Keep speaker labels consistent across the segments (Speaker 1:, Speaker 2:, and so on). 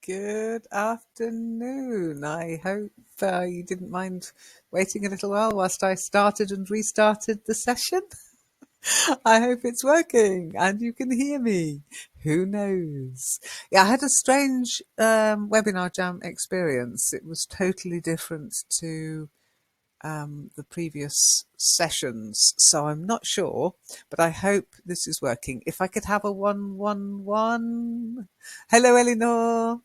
Speaker 1: Good afternoon. I hope you didn't mind waiting a little while whilst I started and restarted the session. I hope it's working and you can hear me. Who knows? Yeah, I had a strange webinar jam experience. It was totally different to the previous sessions, so I'm not sure, but I hope this is working. If I could have a 111. Hello, Eleanor.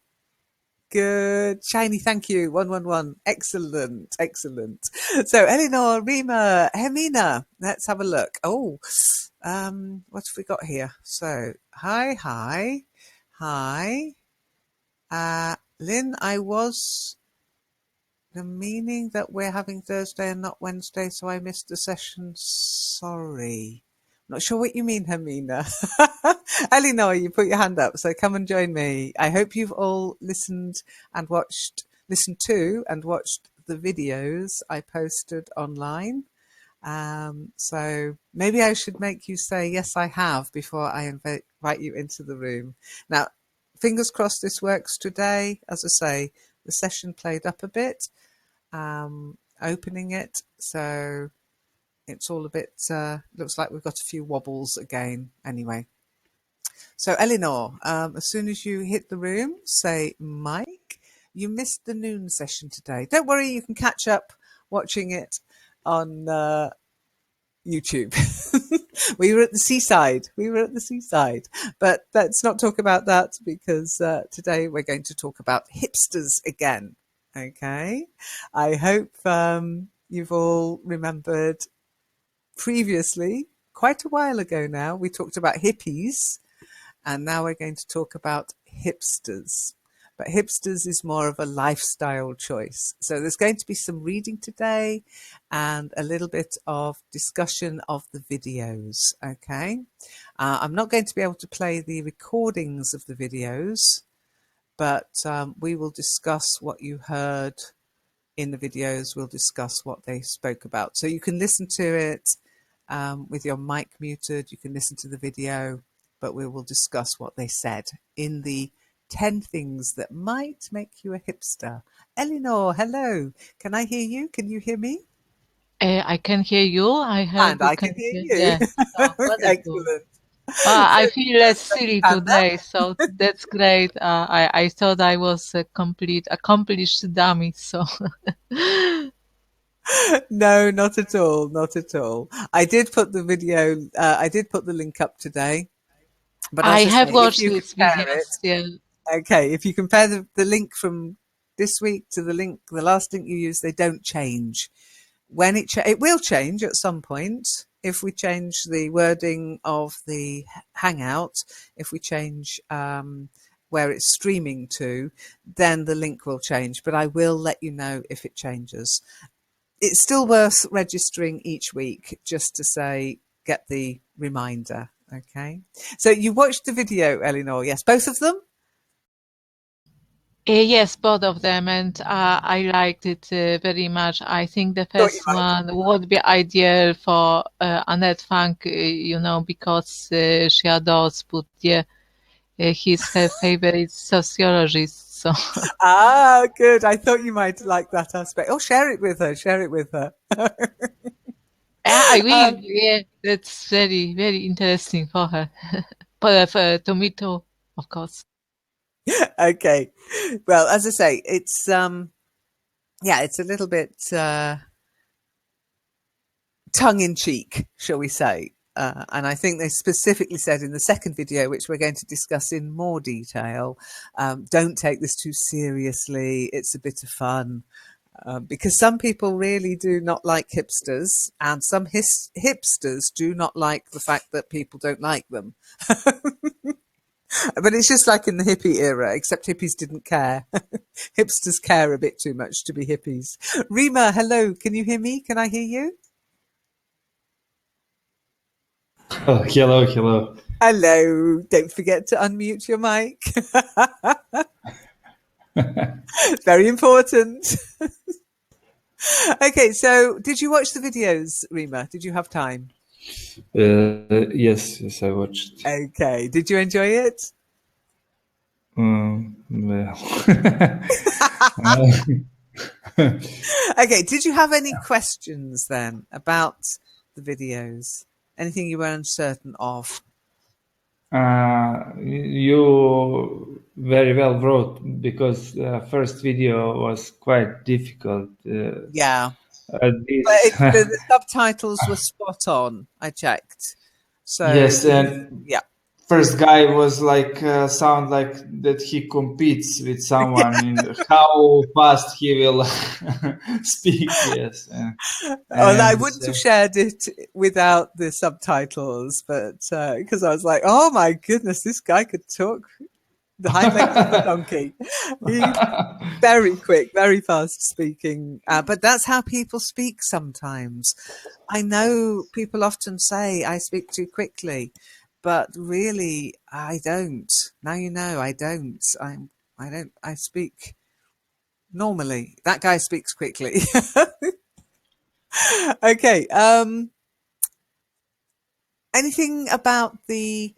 Speaker 1: Good. Shiny, thank you. 111. Excellent. Excellent. So, Eleanor, Rima, Hermina, let's have a look. Oh, what have we got here? So, hi. Lynn, I was the meaning that we're having Thursday and not Wednesday, so I missed the session. Sorry. Not sure what you mean, Hermina. Eleanor, you put your hand up, so come and join me. I hope you've all listened to and watched the videos I posted online. So maybe I should make you say, yes, I have, before I invite you into the room. Now, fingers crossed this works today. As I say, the session played up a bit, opening it. So it's all a bit, looks like we've got a few wobbles again anyway. So Eleanor, as soon as you hit the room, say Mike. You missed the noon session today. Don't worry, you can catch up watching it on YouTube. We were at the seaside. But let's not talk about that because today we're going to talk about hipsters again. Okay. I hope you've all remembered previously, quite a while ago now, we talked about hippies, and now we're going to talk about hipsters. But hipsters is more of a lifestyle choice. So there's going to be some reading today and a little bit of discussion of the videos, okay? I'm not going to be able to play the recordings of the videos, but we will discuss what you heard in the videos. We'll discuss what they spoke about. So you can listen to it with your mic muted. You can listen to the video, but we will discuss what they said in the 10 things that might make you a hipster. Eleanor, hello. Can I hear you? Can you hear me?
Speaker 2: I can hear you. I hope
Speaker 1: And
Speaker 2: you
Speaker 1: I can hear you.
Speaker 2: Yeah. Oh, wonderful.
Speaker 1: Excellent.
Speaker 2: I
Speaker 1: So,
Speaker 2: feel less silly
Speaker 1: hand up.
Speaker 2: today, so that's great. I thought I was a complete accomplished dummy, so
Speaker 1: No, not at all. Not at all. I did put the video, I did put the link up today. But
Speaker 2: I
Speaker 1: as I
Speaker 2: have
Speaker 1: say, if
Speaker 2: watched
Speaker 1: you
Speaker 2: these
Speaker 1: compare it,
Speaker 2: videos. Yeah.
Speaker 1: okay, if you compare the link from this week to the last link you used, they don't change. When it will change at some point if we change the wording of the Hangout, if we change where it's streaming to, then the link will change. But I will let you know if it changes. It's still worth registering each week just to say, get the reminder. Okay. So you watched the video, Eleanor? Yes, both of them?
Speaker 2: Yes, both of them, and I liked it very much. I think the
Speaker 1: Thought you
Speaker 2: first
Speaker 1: might.
Speaker 2: one would be ideal for Annette Funk, because she adores Bourdieu. He's her favorite sociologist, so
Speaker 1: Ah, good. I thought you might like that aspect. Oh, share it with her. Share it with her.
Speaker 2: I will. Yeah, that's very, very interesting for her. But to me too, of course.
Speaker 1: Okay. Well, as I say, it's it's a little bit tongue in cheek, shall we say. And I think they specifically said in the second video, which we're going to discuss in more detail, don't take this too seriously. It's a bit of fun. Because some people really do not like hipsters, and some hipsters do not like the fact that people don't like them. But it's just like in the hippie era, except hippies didn't care. Hipsters care a bit too much to be hippies. Rima, hello. Can you hear me? Can I hear you?
Speaker 3: Oh, hello.
Speaker 1: Hello. Don't forget to unmute your mic. Very important. Okay, so did you watch the videos, Rima? Did you have time?
Speaker 3: Yes, I watched.
Speaker 1: Okay. Did you enjoy it?
Speaker 3: Well,
Speaker 1: Okay, did you have any questions then about the videos? Anything you were uncertain of?
Speaker 3: you very well wrote because first video was quite difficult.
Speaker 1: Yeah.
Speaker 3: This
Speaker 1: The subtitles were spot on. I checked. So
Speaker 3: yes, and
Speaker 1: yeah,
Speaker 3: first guy was like sound like that he competes with someone in how fast he will speak. Yes,
Speaker 1: and I
Speaker 3: and
Speaker 1: wouldn't have shared it without the subtitles, but because I was like, oh my goodness, this guy could talk the hind legs of the donkey. He's very quick, very fast speaking, but that's how people speak sometimes. I know people often say I speak too quickly, but really I don't. Now you know I don't. I don't. I speak normally. That guy speaks quickly. Okay. Anything about the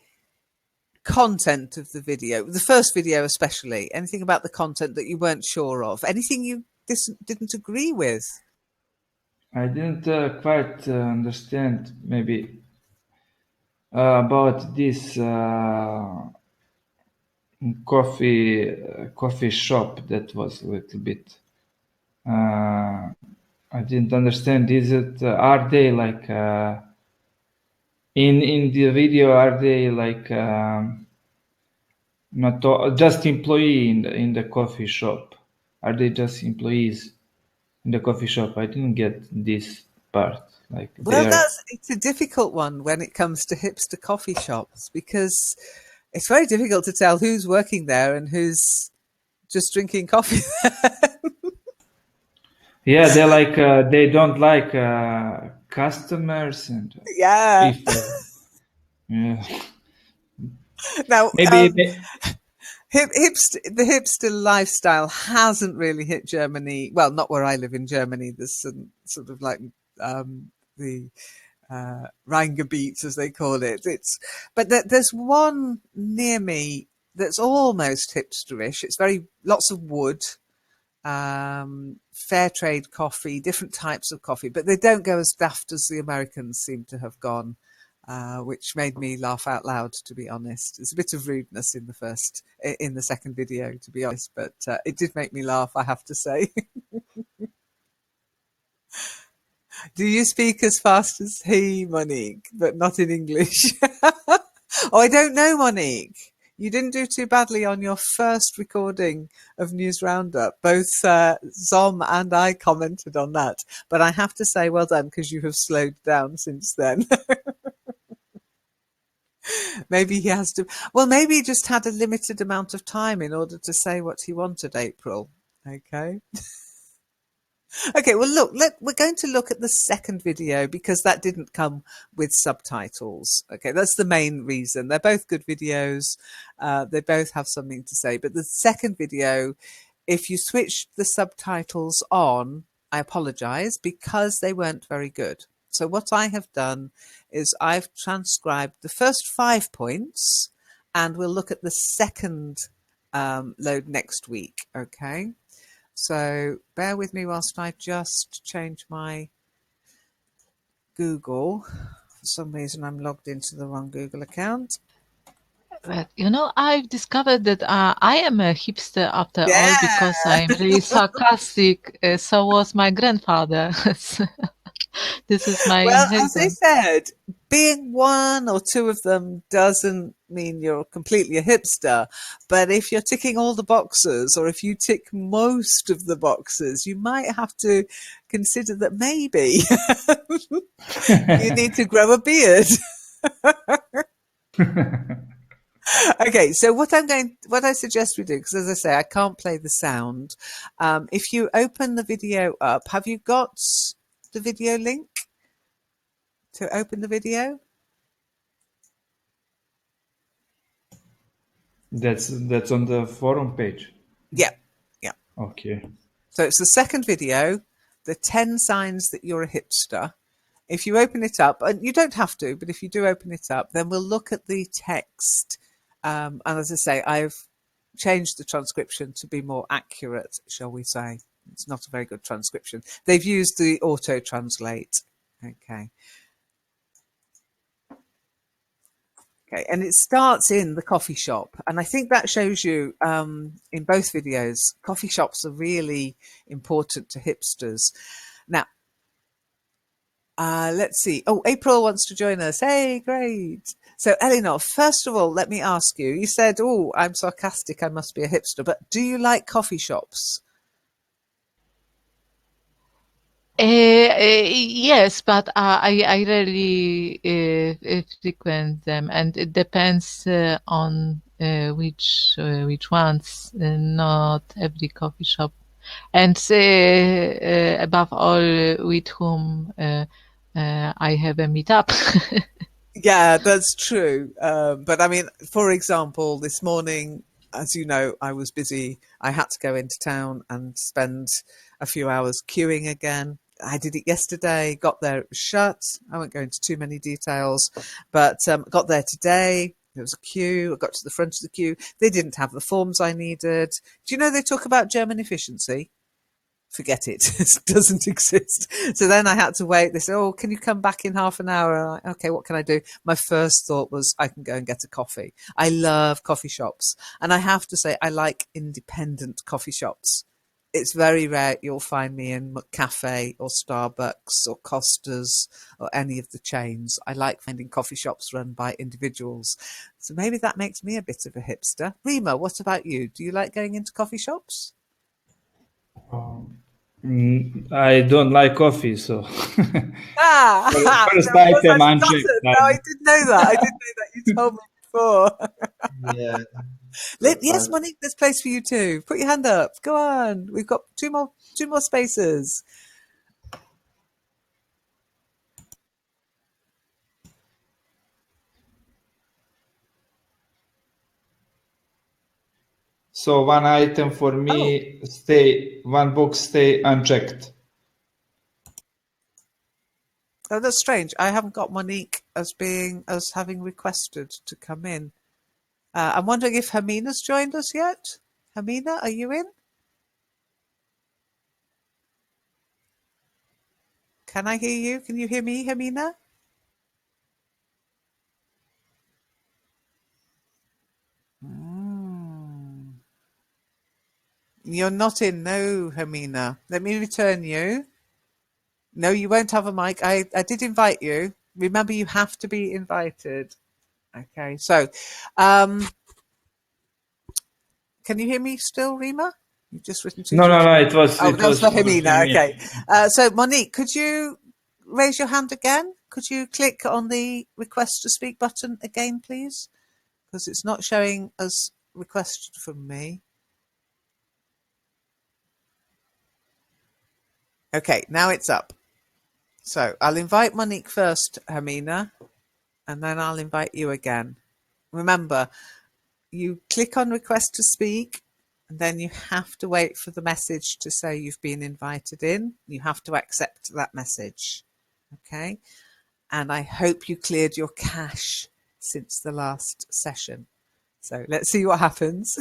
Speaker 1: content of the video, the first video especially? Anything about the content that you weren't sure of? Anything you didn't agree with?
Speaker 3: I didn't quite understand maybe about this coffee shop that was a little bit. I didn't understand. Is it are they like in the video? Are they like not just employee in the coffee shop? Are they just employees in the coffee shop? I didn't get this part. Like they
Speaker 1: Well,
Speaker 3: are.
Speaker 1: it's a difficult one when it comes to hipster coffee shops because it's very difficult to tell who's working there and who's just drinking coffee.
Speaker 3: Yeah, they like they don't like customers and
Speaker 1: Yeah.
Speaker 3: if yeah.
Speaker 1: Now,
Speaker 3: maybe
Speaker 1: the hipster lifestyle hasn't really hit Germany. Well, not where I live in Germany. There's some sort of like the Rheingebiet, as they call it. But there's one near me that's almost hipsterish. It's lots of wood, fair trade coffee, different types of coffee, but they don't go as daft as the Americans seem to have gone. Which made me laugh out loud, to be honest. There's a bit of rudeness in the second video, to be honest, but it did make me laugh, I have to say. Do you speak as fast as he, Monique, but not in English? Oh, I don't know, Monique. You didn't do too badly on your first recording of News Roundup. Both Zom and I commented on that. But I have to say, well done, because you have slowed down since then. Maybe he has to. Well, maybe he just had a limited amount of time in order to say what he wanted, April. Okay. Okay, well, look, we're going to look at the second video because that didn't come with subtitles. Okay, that's the main reason. They're both good videos. They both have something to say. But the second video, if you switched the subtitles on, I apologize because they weren't very good. So what I have done is I've transcribed the first 5 points and we'll look at the second load next week. Okay. So bear with me whilst I just change my Google. For some reason, I'm logged into the wrong Google account.
Speaker 2: But I've discovered that I am a hipster after all
Speaker 1: Yeah.
Speaker 2: because I'm really sarcastic. So was my grandfather. This is my
Speaker 1: Well, as I
Speaker 2: inheritance.
Speaker 1: said, being one or two of them doesn't mean you're completely a hipster. But if you're ticking all the boxes, or if you tick most of the boxes, you might have to consider that maybe you need to grow a beard. Okay, so what I suggest we do, because as I say, I can't play the sound. If you open the video up, have you got the video link to open the video?
Speaker 3: that's on the forum page.
Speaker 1: Yeah, yeah.
Speaker 3: Okay.
Speaker 1: So it's the second video, the 10 signs that you're a hipster. If you open it up, and you don't have to, but if you do open it up, then we'll look at the text. And as I say, I've changed the transcription to be more accurate, shall we say. It's not a very good transcription. They've used the auto-translate. Okay. Okay, and it starts in the coffee shop. And I think that shows you in both videos, coffee shops are really important to hipsters. Now, let's see. Oh, April wants to join us. Hey, great. So, Eleanor, first of all, let me ask you, you said, oh, I'm sarcastic, I must be a hipster, but do you like coffee shops?
Speaker 2: Yes, but I rarely frequent them, and it depends on which ones. Not every coffee shop, and above all, with whom I have a meetup.
Speaker 1: Yeah, that's true. But I mean, for example, this morning, as you know, I was busy. I had to go into town and spend a few hours queuing again. I did it yesterday, got there, it was shut. I won't go into too many details, but got there today. There was a queue. I got to the front of the queue. They didn't have the forms I needed. Do you know they talk about German efficiency? Forget it. It doesn't exist. So then I had to wait. They said, oh, can you come back in half an hour? I'm like, okay, what can I do? My first thought was I can go and get a coffee. I love coffee shops. And I have to say, I like independent coffee shops. It's very rare you'll find me in McCafe or Starbucks or Costa's or any of the chains. I like finding coffee shops run by individuals. So maybe that makes me a bit of a hipster. Rima, what about you? Do you like going into coffee shops?
Speaker 3: I don't like coffee, so first
Speaker 1: Of course
Speaker 3: item
Speaker 1: I've
Speaker 3: unchecked.
Speaker 1: forgotten. No, I didn't know that. I didn't know that. You told me before.
Speaker 3: Yeah.
Speaker 1: Yes, Monique, there's place for you too. Put your hand up. Go on. We've got two more spaces.
Speaker 3: So one item for me one box stay unchecked.
Speaker 1: Oh, that's strange. I haven't got Monique as having requested to come in. I'm wondering if Hermina's joined us yet. Hermina, are you in? Can I hear you? Can you hear me, Hermina? You're not in, no, Hermina. Let me return you. No, you won't have a mic. I did invite you. Remember, you have to be invited. Okay, so can you hear me still, Rima? You've just written two.
Speaker 3: No, it was.
Speaker 1: Oh,
Speaker 3: it
Speaker 1: that was for Hermina.
Speaker 3: Hermina.
Speaker 1: Okay. So, Monique, could you raise your hand again? Could you click on the request to speak button again, please? Because it's not showing as requested from me. Okay, now it's up. So I'll invite Monique first, Hermina, and then I'll invite you again. Remember, you click on request to speak, and then you have to wait for the message to say you've been invited in. You have to accept that message. Okay? And I hope you cleared your cache since the last session. So let's see what happens.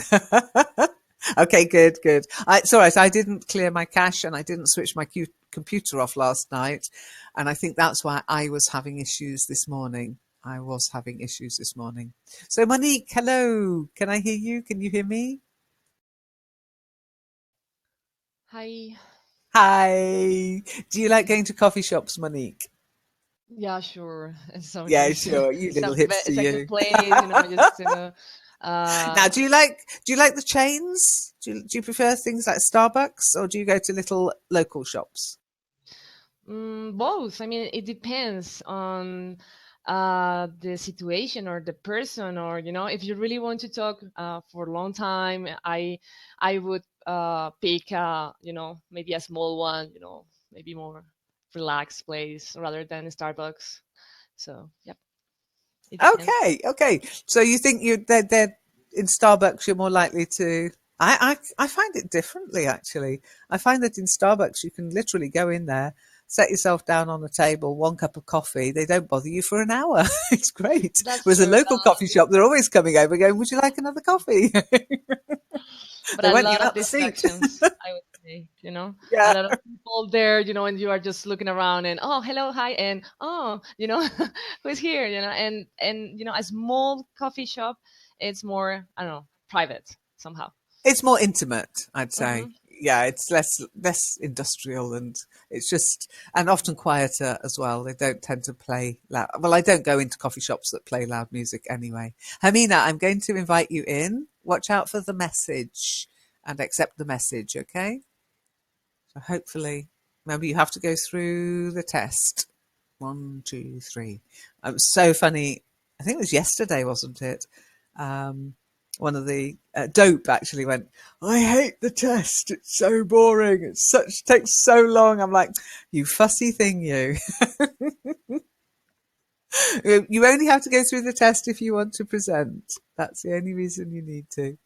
Speaker 1: Okay, good. It's all right. I didn't clear my cache and I didn't switch my computer off last night. And I think that's why I was having issues this morning. So Monique, hello. Can I hear you? Can you hear me?
Speaker 4: Hi.
Speaker 1: Hi. Do you like going to coffee shops, Monique?
Speaker 4: Yeah, sure. So
Speaker 1: Yeah,
Speaker 4: just,
Speaker 1: sure. You little hipster,
Speaker 4: it's a
Speaker 1: you.
Speaker 4: good place, just
Speaker 1: Now, do you like the chains? Do you prefer things like Starbucks, or do you go to little local shops?
Speaker 4: both. I mean, it depends on the situation or the person, or if you really want to talk for a long time, I would pick maybe a small one, maybe more relaxed place rather than Starbucks. So yep. It depends.
Speaker 1: Okay. So you think they're in Starbucks, you're more likely to. I find it differently, actually. I find that in Starbucks, you can literally go in there, set yourself down on a table, one cup of coffee. They don't bother you for an hour. It's great.
Speaker 4: That's
Speaker 1: Whereas a
Speaker 4: true.
Speaker 1: local coffee shop, they're always coming over going, would you like another coffee?
Speaker 4: but
Speaker 1: They
Speaker 4: a
Speaker 1: went you
Speaker 4: lot of
Speaker 1: out the seat.
Speaker 4: distractions, I would say,
Speaker 1: Yeah.
Speaker 4: a lot of people there, and you are just looking around and, oh, hello, hi, and, oh, who's here, and a small coffee shop, it's more, I don't know, private somehow.
Speaker 1: It's more intimate, I'd say.
Speaker 4: Hmm.
Speaker 1: Yeah, it's less industrial, and it's just, and often quieter as well. They don't tend to play loud. Well, I don't go into coffee shops that play loud music anyway. Hermina, I'm going to invite you in. Watch out for the message and accept the message, okay? So hopefully, remember you have to go through the test. 1, 2, 3. It was so funny. I think it was yesterday, wasn't it? One of the Dope actually went, I hate the test. It's so boring. Takes so long. I'm like, you fussy thing, you. You only have to go through the test if you want to present. That's the only reason you need to.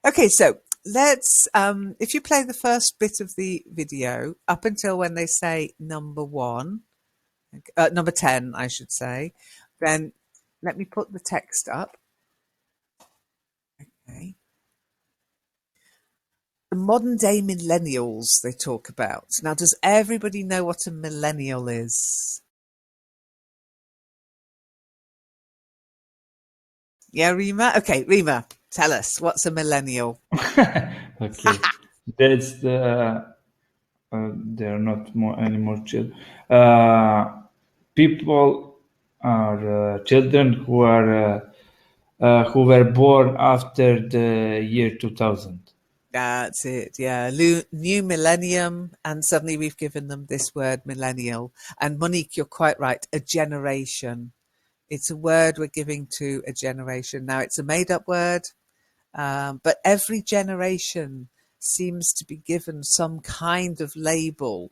Speaker 1: Okay, so let's, if you play the first bit of the video up until when they say number 1, number 10, I should say, then let me put the text up. Okay. The modern day millennials they talk about. Now, does everybody know what a millennial is? Yeah, Rima? Okay, Rima, tell us, what's a millennial?
Speaker 3: Okay, that's they're not more anymore children. People are children who were born after the year 2000.
Speaker 1: That's it, yeah. New millennium, and suddenly we've given them this word millennial. And Monique, you're quite right, a generation. It's a word we're giving to a generation. Now, it's a made-up word, but every generation seems to be given some kind of label,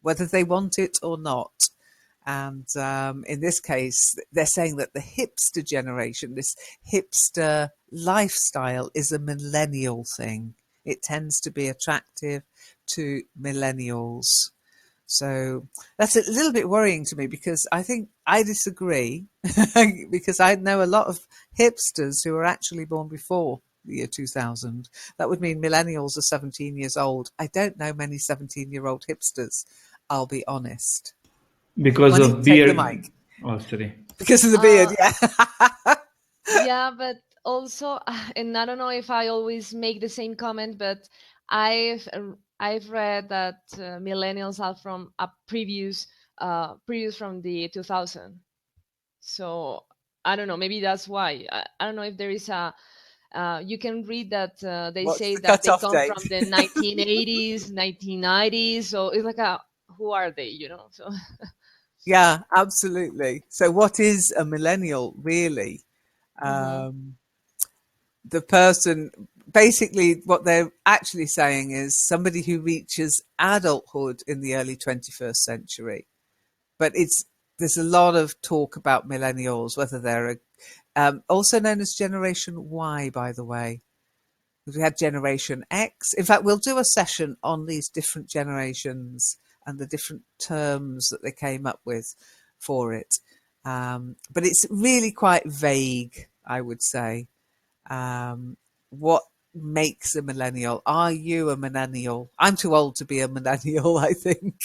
Speaker 1: whether they want it or not. And in this case, they're saying that the hipster generation, this hipster lifestyle, is a millennial thing. It tends to be attractive to millennials. So that's a little bit worrying to me, because I think I disagree because I know a lot of hipsters who are actually born before the year 2000. That would mean millennials are 17 years old. I don't know many 17-year-old hipsters, I'll be honest.
Speaker 3: Because
Speaker 1: Monique,
Speaker 3: of
Speaker 1: take the
Speaker 3: beer.
Speaker 1: mic.
Speaker 3: Oh, sorry.
Speaker 1: Because of the beard, yeah.
Speaker 4: Yeah, but also, and I don't know if I always make the same comment, but I've read that millennials are from a previous from the 2000. So I don't know. Maybe that's why. I don't know if there is a. You can read that they
Speaker 1: What's
Speaker 4: say
Speaker 1: the
Speaker 4: that they
Speaker 1: cut-off
Speaker 4: come
Speaker 1: date?
Speaker 4: from the 1980s, 1990s. So it's like a, who are they? So.
Speaker 1: Yeah, absolutely. So what is a millennial, really?
Speaker 4: Hmm.
Speaker 1: The person, basically what they're actually saying is somebody who reaches adulthood in the early 21st century. But there's a lot of talk about millennials, whether they're also known as Generation Y, by the way. We had Generation X. In fact, we'll do a session on these different generations and the different terms that they came up with for it. But it's really quite vague, I would say. What makes a millennial? Are you a millennial? I'm too old to be a millennial, I think.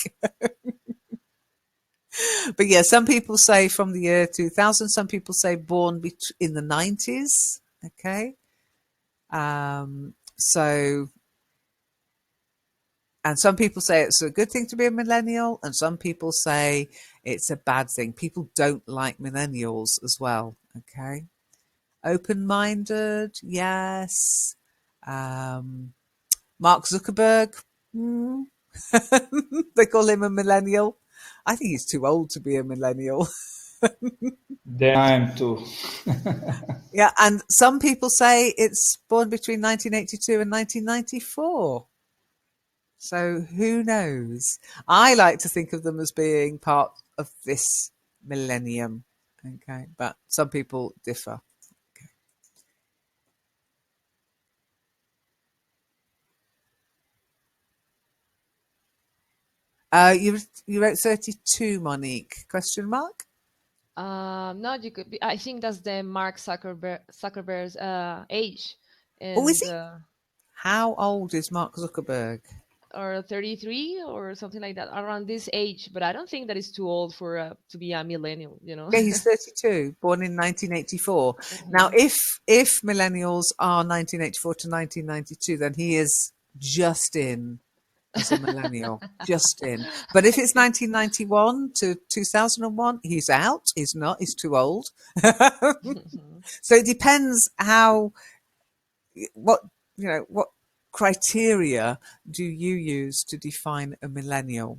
Speaker 1: But yeah, some people say from the year 2000, some people say born in the 90s. Okay. So, and some people say it's a good thing to be a millennial, and some people say it's a bad thing. People don't like millennials as well. Okay. Open-minded, yes. Mark Zuckerberg, they call him a millennial. I think he's too old to be a millennial.
Speaker 3: Then I'm too.
Speaker 1: Yeah, and some people say it's born between 1982 and 1994. So who knows? I like to think of them as being part of this millennium. Okay, but some people differ. You wrote 32, Monique? Question mark?
Speaker 4: No, you could be. I think that's the Mark Zuckerberg's age.
Speaker 1: Oh, is
Speaker 4: And
Speaker 1: he? How old is Mark Zuckerberg?
Speaker 4: or 33 or something like that, around this age. But I don't think that is too old for to be a millennial, you know.
Speaker 1: Yeah, he's 32, born in 1984. Now,
Speaker 4: Mhm.
Speaker 1: if millennials are 1984 to 1992, then he is just in as a millennial, just in. But if it's
Speaker 4: Okay.
Speaker 1: 1991 to 2001, he's out. He's not. He's too old. So it depends what what criteria do you use to define a millennial.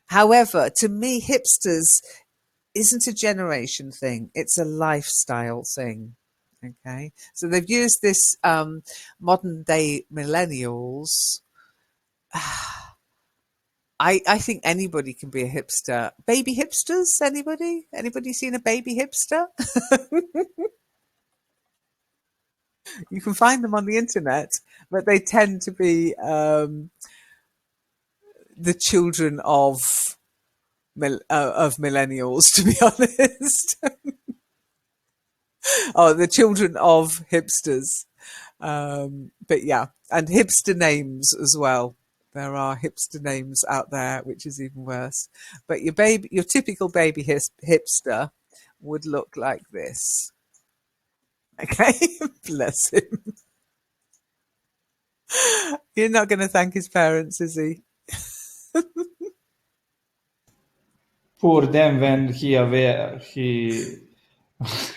Speaker 1: However, to me, hipsters isn't a generation thing, it's a lifestyle thing. Okay, so they've used this modern day millennials. I think anybody can be a hipster. Baby hipsters, anybody seen a baby hipster? You can find them on the internet, but they tend to be the children of millennials, to be honest. Oh, the children of hipsters. But yeah, and hipster names as well. There are hipster names out there, which is even worse. But your typical baby hipster would look like this. Okay, bless him. You're not going to thank his parents, is he?
Speaker 3: Poor them when he aware he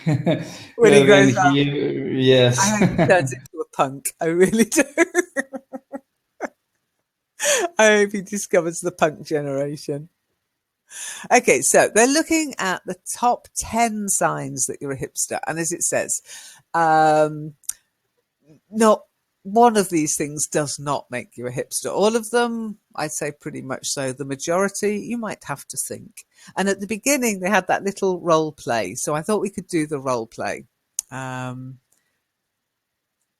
Speaker 1: When he
Speaker 3: when
Speaker 1: grows up,
Speaker 3: he yes.
Speaker 1: I hope he turns into a punk. I really do. I hope he discovers the punk generation. Okay, so they're looking at the top 10 signs that you're a hipster. And as it says, um, not one of these things does not make you a hipster. All of them, I'd say pretty much so. The majority, you might have to think. And at the beginning, they had that little role play. So I thought we could do the role play. Um,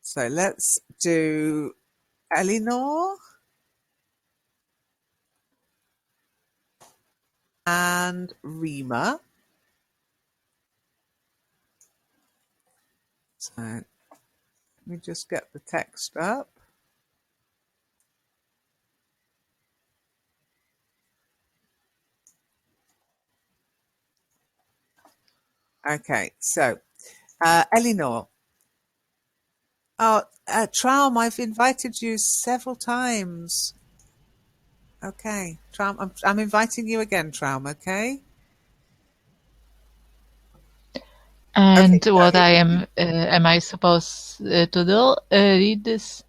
Speaker 1: so let's do Eleanor and Rima. So let me just get the text up. Okay, so Eleanor. Oh, Traum, I've invited you several times. Okay, Traum, I'm inviting you again, Traum, okay? Okay,
Speaker 2: And
Speaker 1: so
Speaker 2: what am I supposed to do? Read this,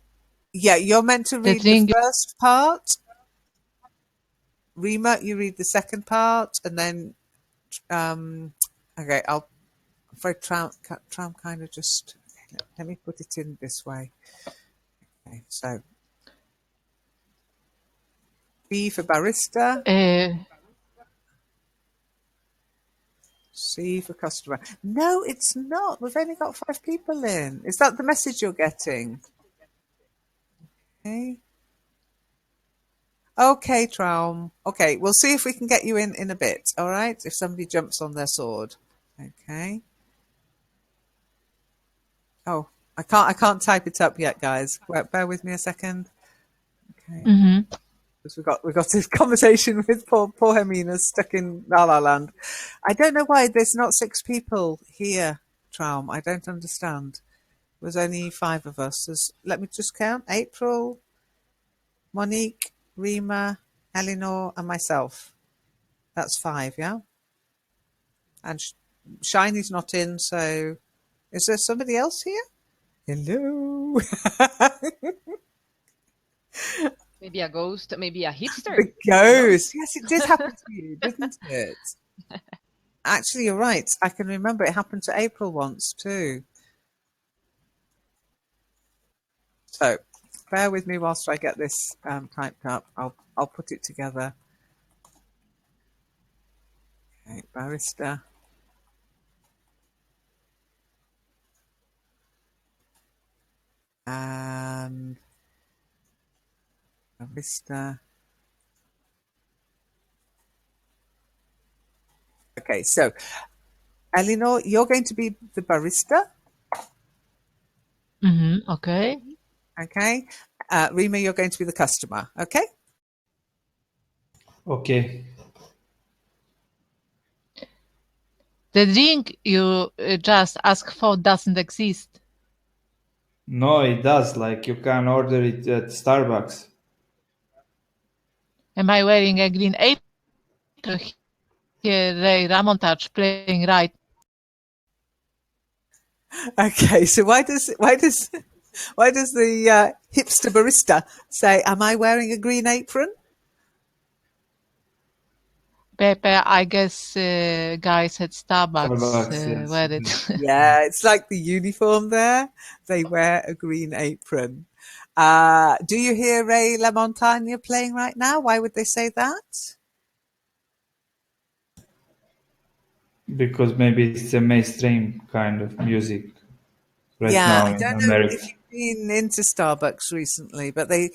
Speaker 1: yeah, you're meant to
Speaker 2: the
Speaker 1: read the
Speaker 2: thing.
Speaker 1: first part. Rima, you read the second part, and then um, okay, I'm afraid Traum kind of just let me put it in this way. Okay, so B for barista,
Speaker 2: Uh,
Speaker 1: C for customer. No, it's not. We've only got 5 people in. Is that the message you're getting? Okay. Okay, Traum. Okay, we'll see if we can get you in a bit. All right, if somebody jumps on their sword. Okay. Oh, I can't type it up yet, guys. Bear with me a second. Okay,
Speaker 2: mhm.
Speaker 1: because we got this conversation with poor Hermina stuck in La La Land. I don't know why there's not 6 people here, Traum. I don't understand. There's only 5 of us. Let me just count. April, Monique, Rima, Eleanor, and myself. That's 5, yeah? And Shiny's not in, so is there somebody else here? Hello.
Speaker 4: Maybe a ghost, maybe a hipster,
Speaker 1: The
Speaker 4: you know.
Speaker 1: ghost. Yes, it did happen to you, didn't it? Actually, you're right. I can remember it happened to April once too. So bear with me whilst I get this typed up. I'll put it together. Okay, barista. And barista. Okay, so Eleanor, you're going to be the barista.
Speaker 2: Okay.
Speaker 1: Okay. Rima, you're going to be the customer. Okay.
Speaker 3: Okay.
Speaker 2: The drink you just asked for doesn't exist.
Speaker 3: No, it does. Like you can order it at Starbucks.
Speaker 2: Am I wearing a green apron? Here, Ray Ramontage playing right.
Speaker 1: Okay. So why does the hipster barista say, "Am I wearing a green apron"?
Speaker 2: Pepe, I guess guys at Starbucks
Speaker 3: Starbucks, yes.
Speaker 2: wear it.
Speaker 1: Yeah, it's like the uniform there. They wear a green apron. Do you hear Ray LaMontagne playing right now? Why would they say that?
Speaker 3: Because maybe it's a mainstream kind of music right
Speaker 1: Yeah,
Speaker 3: now
Speaker 1: I
Speaker 3: in
Speaker 1: don't know
Speaker 3: America.
Speaker 1: if you've been into Starbucks recently, but I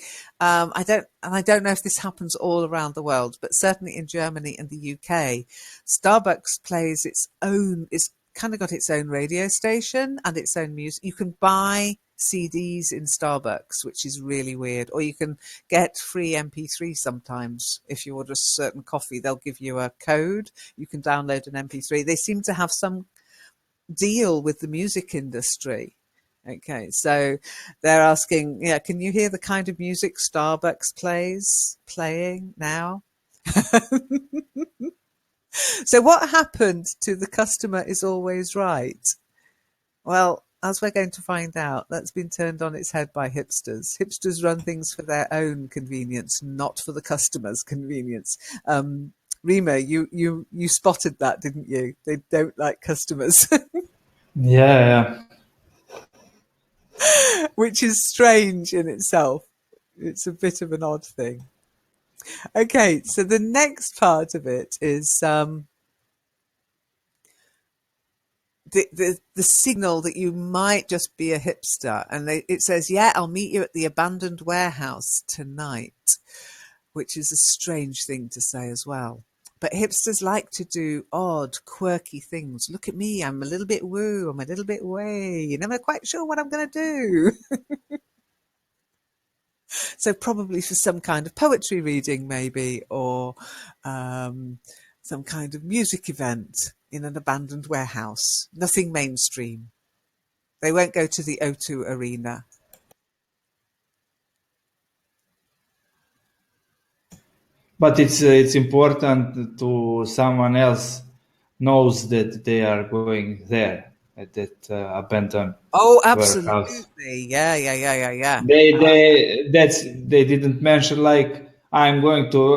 Speaker 1: don't know if this happens all around the world, but certainly in Germany and the UK, Starbucks plays it's kind of got its own radio station and its own music. You can buy CDs in Starbucks, which is really weird, or you can get free MP3 sometimes. If you order a certain coffee, they'll give you a code. You can download an MP3. They seem to have some deal with the music industry. Okay, so they're asking, yeah, can you hear the kind of music Starbucks playing now? So what happened to the customer is always right? Well, as we're going to find out, that's been turned on its head by hipsters. Hipsters run things for their own convenience, not for the customer's convenience. Rima, you spotted that, didn't you? They don't like customers.
Speaker 3: Yeah.
Speaker 1: Which is strange in itself. It's a bit of an odd thing. Okay, so the next part of it is the signal that you might just be a hipster, and it says, "Yeah, I'll meet you at the abandoned warehouse tonight," which is a strange thing to say as well. But hipsters like to do odd, quirky things. Look at me, I'm a little bit woo, I'm a little bit way. You're never quite sure what I'm going to do. So probably for some kind of poetry reading, maybe, or some kind of music event in an abandoned warehouse. Nothing mainstream. They won't go to the O2 Arena.
Speaker 3: But it's important to someone else knows that they are going there at that abandoned
Speaker 1: Oh,
Speaker 3: warehouse.
Speaker 1: absolutely. Yeah.
Speaker 3: They didn't mention like I'm going to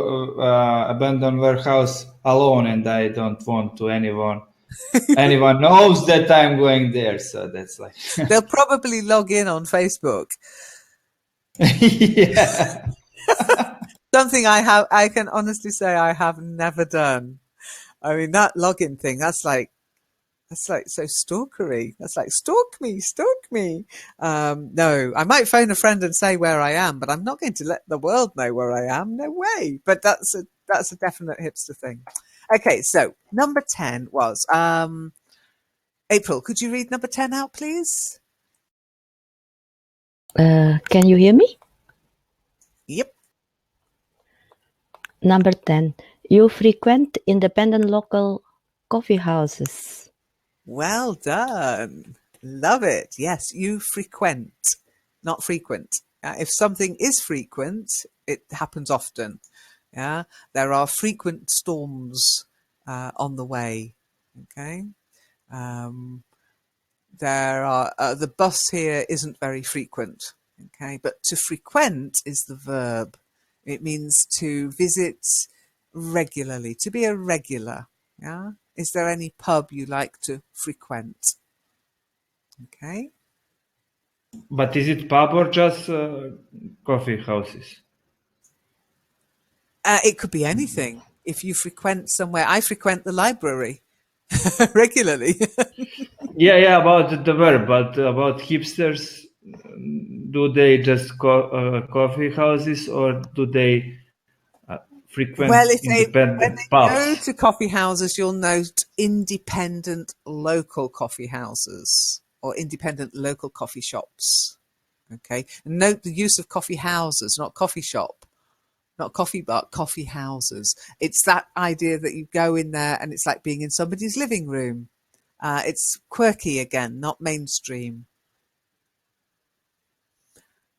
Speaker 3: abandoned warehouse alone and I don't want to anyone knows that I'm going there. So that's like
Speaker 1: They'll probably log in on Facebook.
Speaker 3: yeah.
Speaker 1: Something I can honestly say I have never done. I mean, that login thing, that's like so stalkery. That's like, stalk me. No, I might phone a friend and say where I am, but I'm not going to let the world know where I am. No way. But that's a definite hipster thing. Okay, so number 10 was April. Could you read number 10 out, please?
Speaker 5: Can you hear me?
Speaker 1: Yep.
Speaker 5: Number 10. You frequent independent local coffee houses.
Speaker 1: Well done. Love it. Yes, you frequent, not frequent. If something is frequent, it happens often. Yeah, there are frequent storms on the way. Okay, there are the bus here isn't very frequent. Okay, but to frequent is the verb. It means to visit regularly, to be a regular. Yeah. Is there any pub you like to frequent? Okay.
Speaker 3: But is it pub or just coffee houses?
Speaker 1: It could be anything. If you frequent somewhere, I frequent the library regularly.
Speaker 3: Yeah, about the verb, but about hipsters, do they just coffee houses or do they frequent
Speaker 1: Well, when
Speaker 3: independent
Speaker 1: they go
Speaker 3: pubs?
Speaker 1: to coffee houses, you'll note independent local coffee houses or independent local coffee shops. Okay, and note the use of coffee houses, not coffee shop, not coffee bar, coffee houses. It's that idea that you go in there and it's like being in somebody's living room. It's quirky again, not mainstream.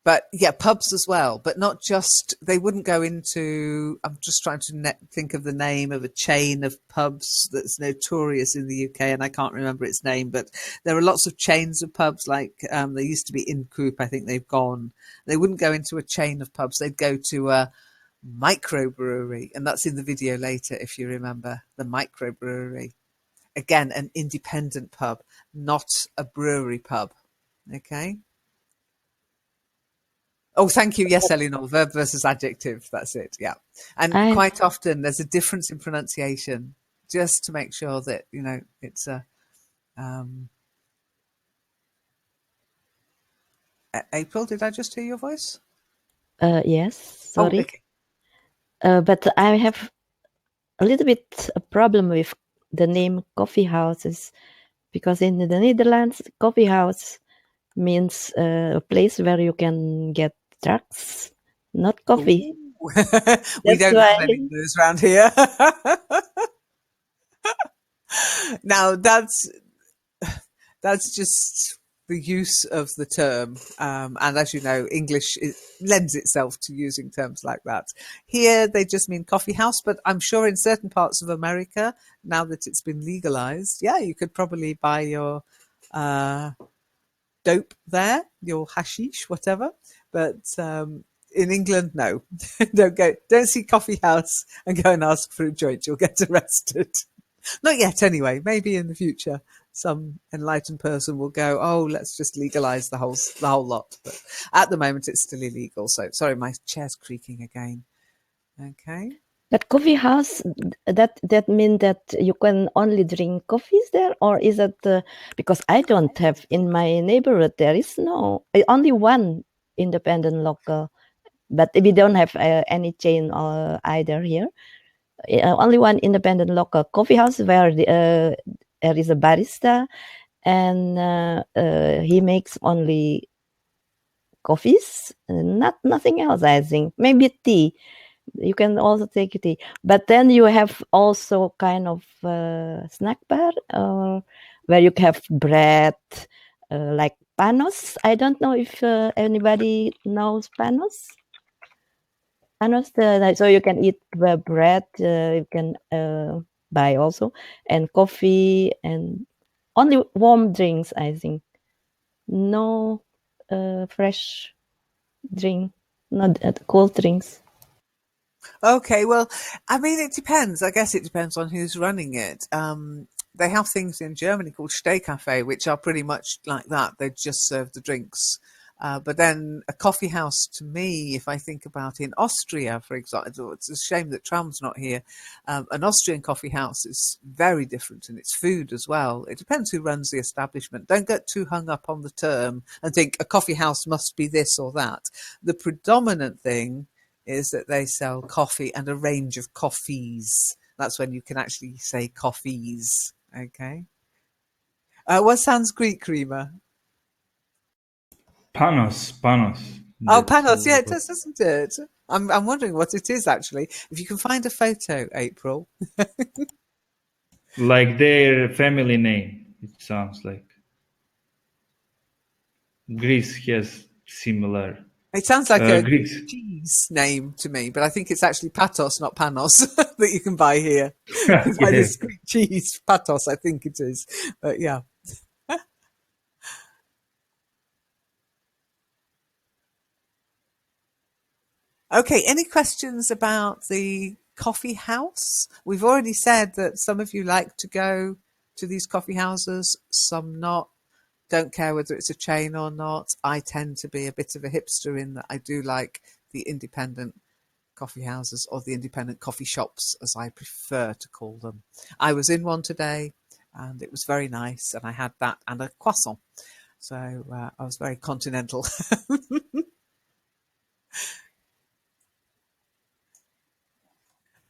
Speaker 1: But yeah, pubs as well, but not just, they wouldn't go into, I'm just trying to think of the name of a chain of pubs that's notorious in the UK, and I can't remember its name, but there are lots of chains of pubs, like there used to be In Coop, I think they've gone. They wouldn't go into a chain of pubs, they'd go to a microbrewery, and that's in the video later, if you remember, the microbrewery. Again, an independent pub, not a brewery pub, okay? Oh, thank you. Yes, Eleanor, verb versus adjective. That's it. Yeah. And quite often there's a difference in pronunciation, just to make sure that, you know, it's a... April, did I just hear your voice?
Speaker 5: Yes, sorry.
Speaker 1: Oh, okay.
Speaker 5: But I have a little bit a problem with the name coffee houses, because in the Netherlands, coffee house means a place where you can get drugs, not coffee.
Speaker 1: We don't have any of those around here. Now, that's just the use of the term. And as you know, English lends itself to using terms like that. Here, they just mean coffee house, but I'm sure in certain parts of America, now that it's been legalized, yeah, you could probably buy your dope there, your hashish, whatever. But in England, no. Don't see coffee house and go and ask for a joint. You'll get arrested. Not yet, anyway. Maybe in the future, some enlightened person will go, oh, let's just legalize the whole lot. But at the moment, it's still illegal. So, sorry, my chair's creaking again. Okay.
Speaker 5: But coffee house, that means that you can only drink coffees there, or is it because I don't have in my neighborhood, there is only one independent local, but we don't have any chain either here. Only one independent local coffee house where there is a barista, and he makes only coffees, nothing else. I think maybe tea. You can also take tea, but then you have also kind of snack bar where you have bread, like panos. I don't know if anybody knows panos. Panos, so you can eat bread. You can buy also, and coffee, and only warm drinks. I think no fresh drink, not cold drinks.
Speaker 1: Okay, well, I mean, it depends. I guess it depends on who's running it. They have things in Germany called Stehkaffee, which are pretty much like that. They just serve the drinks. But then a coffee house, to me, if I think about in Austria, for example, it's a shame that Tram's not here. An Austrian coffee house is very different in its food as well. It depends who runs the establishment. Don't get too hung up on the term and think a coffee house must be this or that. The predominant thing is that they sell coffee and a range of coffees. That's when you can actually say coffees. Okay. What sounds Greek, Rima?
Speaker 3: Panos.
Speaker 1: Oh, panos. Yeah, it does, doesn't it? I'm wondering what it is actually. If you can find a photo, April.
Speaker 3: Like their family name, it sounds like. Greece has similar.
Speaker 1: It sounds like a
Speaker 3: Greeks.
Speaker 1: cheese name to me, but I think it's actually patos, not panos, that you can buy here.
Speaker 3: Yeah.
Speaker 1: Buy this Greek cheese, patos, I think it is. But yeah. Okay, any questions about the coffee house? We've already said that some of you like to go to these coffee houses, some not. Don't care whether it's a chain or not. I tend to be a bit of a hipster in that I do like the independent coffee houses, or the independent coffee shops, as I prefer to call them. I was in one today and it was very nice, and I had that and a croissant. So I was very continental.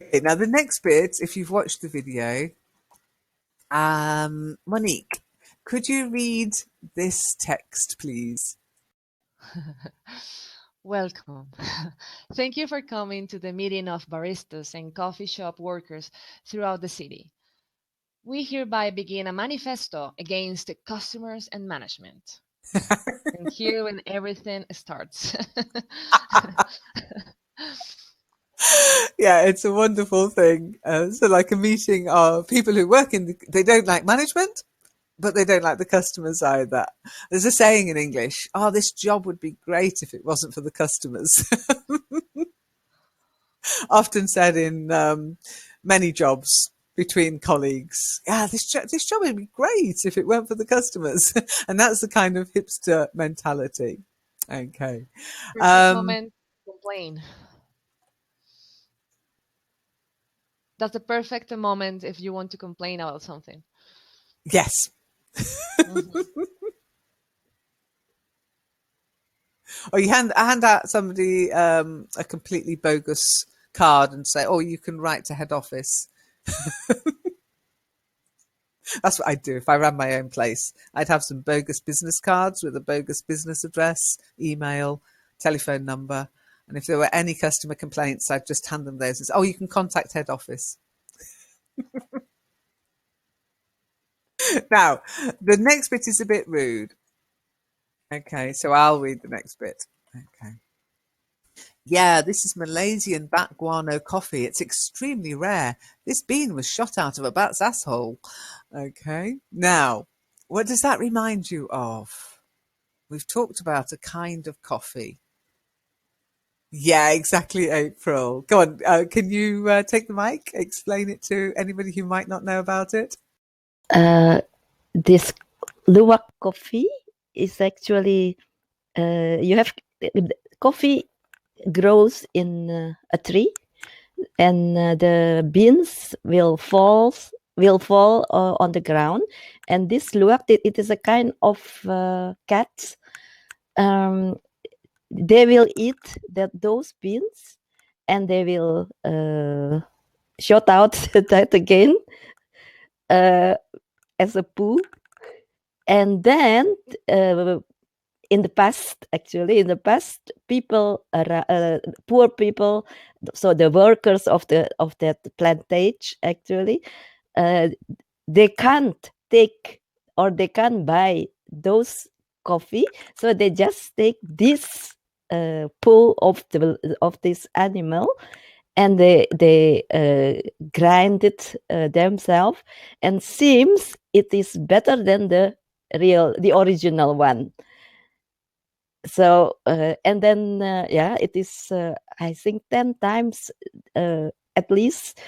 Speaker 1: Okay, now the next bit, if you've watched the video, Monique, could you read this text, please?
Speaker 4: Welcome. Thank you for coming to the meeting of baristas and coffee shop workers throughout the city. We hereby begin a manifesto against customers and management. And here when everything starts.
Speaker 1: Yeah, it's a wonderful thing. So like a meeting of people who work they don't like management, but they don't like the customers either. There's a saying in English, oh, this job would be great if it wasn't for the customers. Often said in many jobs between colleagues. Yeah, this job would be great if it weren't for the customers. And that's the kind of hipster mentality. Okay.
Speaker 4: Moment to complain. That's the perfect moment if you want to complain about something.
Speaker 1: Yes.
Speaker 4: Mm-hmm.
Speaker 1: Or you hand out somebody a completely bogus card and say, oh, you can write to head office. That's what I'd do if I ran my own place. I'd have some bogus business cards with a bogus business address, email, telephone number. And if there were any customer complaints, I'd just hand them those and say, oh, you can contact head office. Now, the next bit is a bit rude. Okay, so I'll read the next bit. Okay. Yeah, this is Malaysian bat guano coffee. It's extremely rare. This bean was shot out of a bat's asshole. Okay. Now, what does that remind you of? We've talked about a kind of coffee. Yeah, exactly, April. Go on. Can you take the mic? Explain it to anybody who might not know about it.
Speaker 5: This luwak coffee is actually you have coffee grows in a tree, and the beans will fall on the ground. And this luwak, it is a kind of cat. They will eat those beans, and they will shot out that again as a poo. And then in the past, people, poor people, so the workers of that plantation, actually, they can't take or they can't buy those coffee, so they just take this poo of this animal, and they grind it themselves, and seems it is better than the original one. So and then it is I think 10 times at least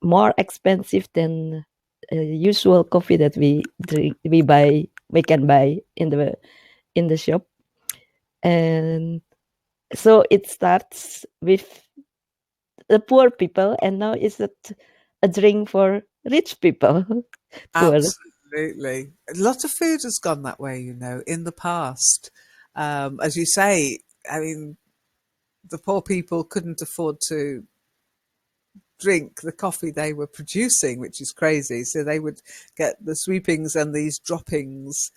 Speaker 5: more expensive than usual coffee that we can buy in the shop. And so it starts with the poor people, and now it's a drink for rich people.
Speaker 1: Absolutely. A lot of food has gone that way, in the past. As you say, I mean, the poor people couldn't afford to drink the coffee they were producing, which is crazy. So they would get the sweepings and these droppings,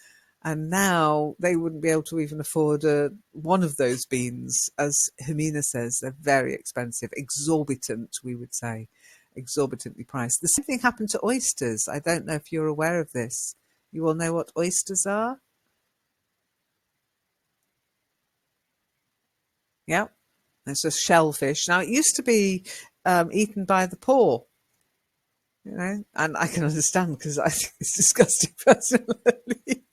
Speaker 1: and now they wouldn't be able to even afford one of those beans. As Hermina says, they're very expensive, exorbitant, we would say, exorbitantly priced. The same thing happened to oysters. I don't know if you're aware of this. You all know what oysters are? Yeah, it's a shellfish. Now, it used to be eaten by the poor, and I can understand because I think it's disgusting personally.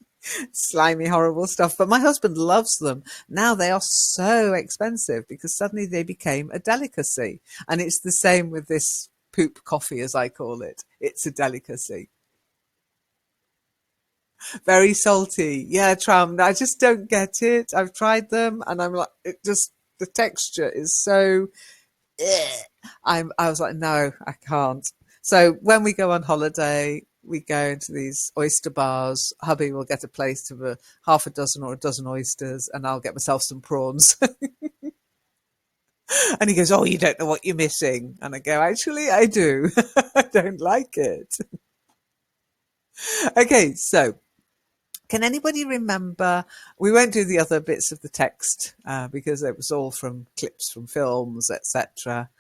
Speaker 1: Slimy, horrible stuff. But my husband loves them. Now they are so expensive because suddenly they became a delicacy. And it's the same with this poop coffee, as I call it. It's a delicacy. Very salty. Yeah, Tram. I just don't get it. I've tried them and I'm like, the texture is so... I was like, no, I can't. So when we go on holiday, we go into these oyster bars. Hubby will get a plate of half a dozen or a dozen oysters, and I'll get myself some prawns. And he goes, oh, you don't know what you're missing. And I go, actually, I do. I don't like it. Okay, so Can anybody remember? We won't do the other bits of the text because it was all from clips from films, etc.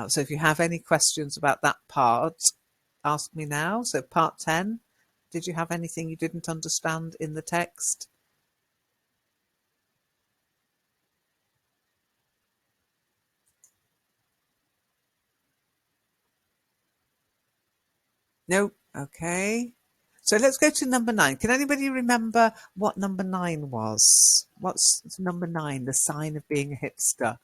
Speaker 1: So if you have any questions about that part, ask me now. So part 10, did you have anything you didn't understand in the text? No? Okay. So let's go to number 9. Can anybody remember what number 9 was? What's number 9, the sign of being a hipster?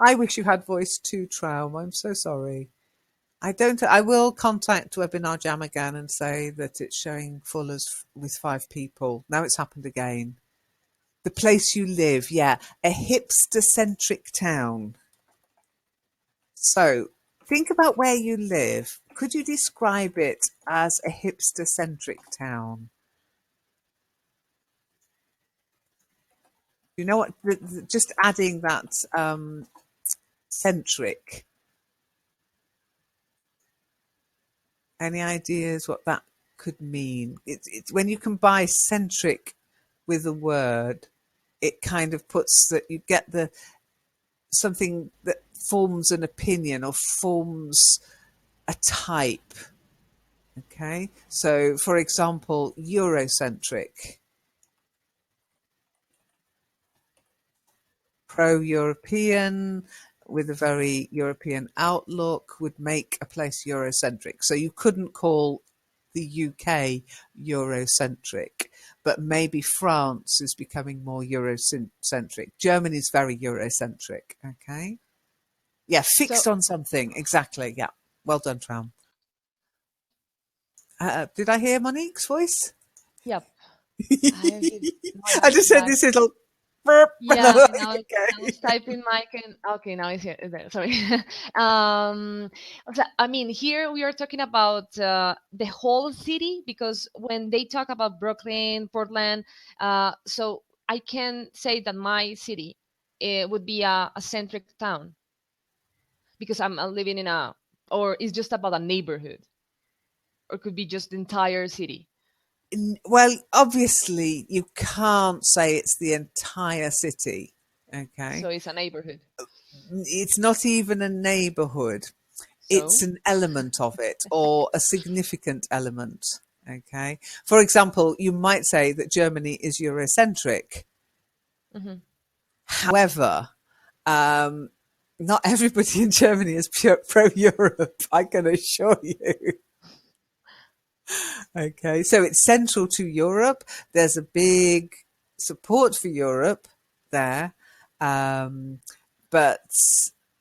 Speaker 1: I wish you had voice too, Traum. I'm so sorry. I will contact Webinar Jam again and say that it's showing full as with 5 people. Now it's happened again. The place you live, yeah, a hipster-centric town. So think about where you live. Could you describe it as a hipster-centric town? You know what? Just adding that centric. Any ideas what that could mean? It's when you combine centric with a word, it kind of puts that you get the something that forms an opinion or forms a type. Okay, so for example, Eurocentric, pro-European with a very European outlook would make a place Eurocentric. So you couldn't call the UK Eurocentric, but maybe France is becoming more Eurocentric. Germany is very Eurocentric. Okay. Yeah, fixed on something. Exactly. Yeah. Well done, Tram. Did I hear Monique's voice?
Speaker 4: Yep.
Speaker 1: I just said this little burp.
Speaker 4: Yeah,
Speaker 1: Okay.
Speaker 4: I was typing Mike and okay, now it's here. There, sorry. I mean, here we are talking about the whole city because when they talk about Brooklyn, Portland, so I can say that my city would be a centric town because I'm living in or it's just about a neighborhood, or it could be just the entire city.
Speaker 1: Well, obviously, you can't say it's the entire city. Okay.
Speaker 4: So it's a neighborhood.
Speaker 1: It's not even a neighborhood.
Speaker 4: So?
Speaker 1: It's an element of it or a significant element. Okay. For example, you might say that Germany is Eurocentric.
Speaker 4: Mm-hmm.
Speaker 1: However, not everybody in Germany is pro-Europe, I can assure you. Okay, so it's central to Europe. There's a big support for Europe there, but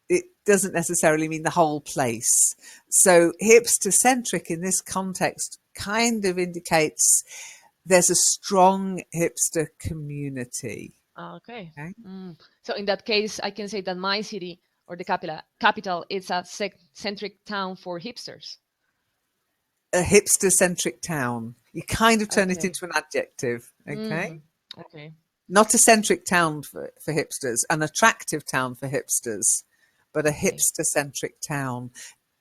Speaker 1: it doesn't necessarily mean the whole place. So hipster-centric in this context kind of indicates there's a strong hipster community.
Speaker 4: Okay. So in that case, I can say that my city or the capital is a centric town for hipsters.
Speaker 1: A hipster-centric town. You kind of turn it into an adjective, okay?
Speaker 4: Okay.
Speaker 1: Not a centric town for hipsters, an attractive town for hipsters, but a hipster-centric town.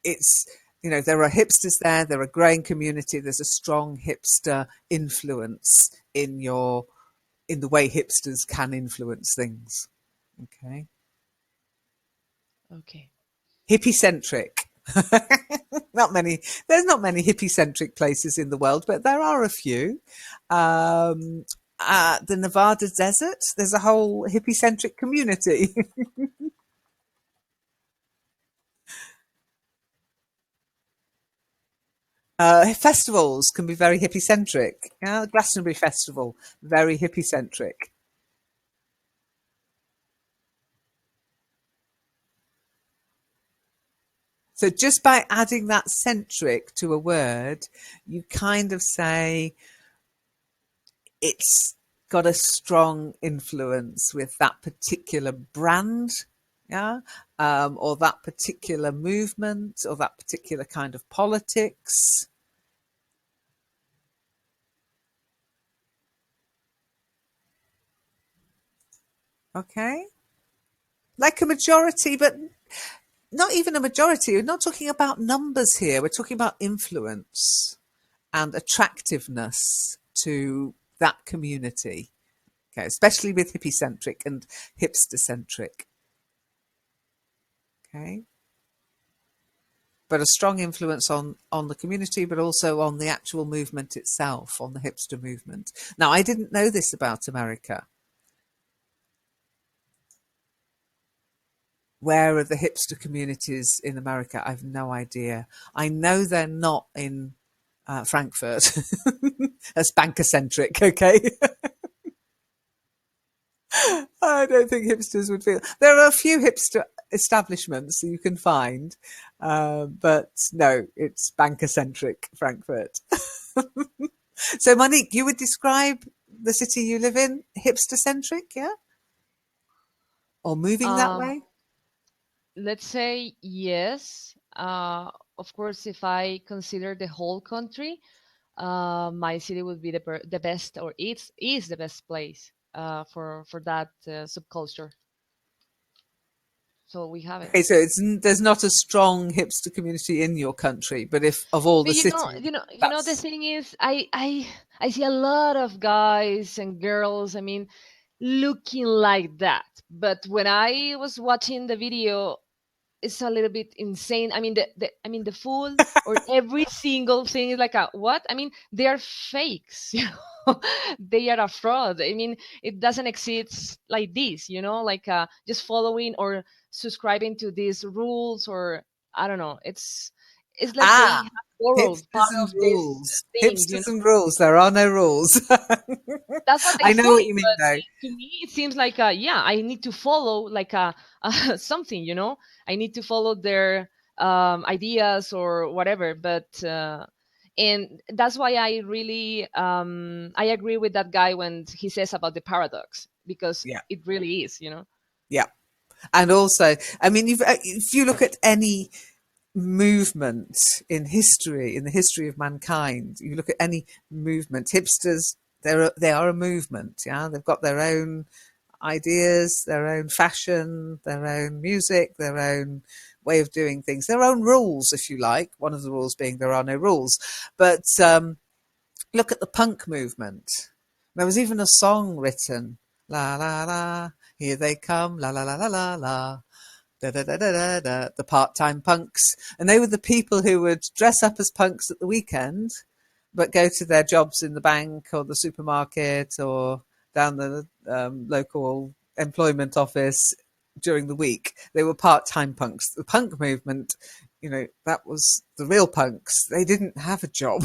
Speaker 1: It's, you know, there are hipsters there, there are a growing community, there's a strong hipster influence in the way hipsters can influence things, okay?
Speaker 4: Okay.
Speaker 1: Hippie-centric. There's not many hippie-centric places in the world, but there are a few. The Nevada desert, there's a whole hippie-centric community. Festivals can be very hippie-centric. Glastonbury Festival, very hippie-centric. So just by adding that centric to a word, you kind of say it's got a strong influence with that particular brand, or that particular movement, or that particular kind of politics. Okay? Like a majority, but not even a majority. We're not talking about numbers here. We're talking about influence and attractiveness to that community. Okay, especially with hippie-centric and hipster-centric. Okay. But a strong influence on the community, but also on the actual movement itself, on the hipster movement. Now, I didn't know this about America. Where are the hipster communities in America? I've no idea. I know they're not in Frankfurt. That's banker-centric, okay? I don't think hipsters would feel. There are a few hipster establishments that you can find, but no, it's banker-centric Frankfurt. So, Monique, you would describe the city you live in hipster-centric, yeah? Or moving that way?
Speaker 4: Let's say yes. Of course, if I consider the whole country, my city would be the best, or it is the best place for that subculture. So we have it.
Speaker 1: Okay, so there's not a strong hipster community in your country, but if of all the
Speaker 4: But
Speaker 1: cities,
Speaker 4: you know, the thing is, I see a lot of guys and girls, I mean, looking like that. But when I was watching the video, it's a little bit insane. I mean, the food or every single thing is like a what? I mean, they are fakes. You know, they are a fraud. I mean, it doesn't exist like this. You know, like just following or subscribing to these rules, or I don't know. It's like they have borrowed
Speaker 1: hipsters
Speaker 4: part
Speaker 1: and
Speaker 4: of this
Speaker 1: rules.
Speaker 4: thing.
Speaker 1: Hipsters and rules. There are no rules.
Speaker 4: That's what they
Speaker 1: I
Speaker 4: say.
Speaker 1: know what you mean,
Speaker 4: But
Speaker 1: though.
Speaker 4: to me, it seems like yeah, I need to follow like something. You know, I need to follow their ideas or whatever. But and that's why I really I agree with that guy when he says about the paradox, because
Speaker 1: Yeah.
Speaker 4: it really is. You know.
Speaker 1: Yeah. And also, I mean, if you look at any movement in history, in the history of mankind, you look at any movement, hipsters, they are a movement. Yeah, they've got their own ideas, their own fashion, their own music, their own way of doing things, their own rules, if you like. One of the rules being there are no rules. But look at the punk movement. There was even a song written, la la la, here they come, la la la la la la. Da, da, da, da, da, da, the part-time punks. And they were the people who would dress up as punks at the weekend, but go to their jobs in the bank or the supermarket or down the local employment office during the week. They were part-time punks. The punk movement, you know, that was the real punks. They didn't have a job.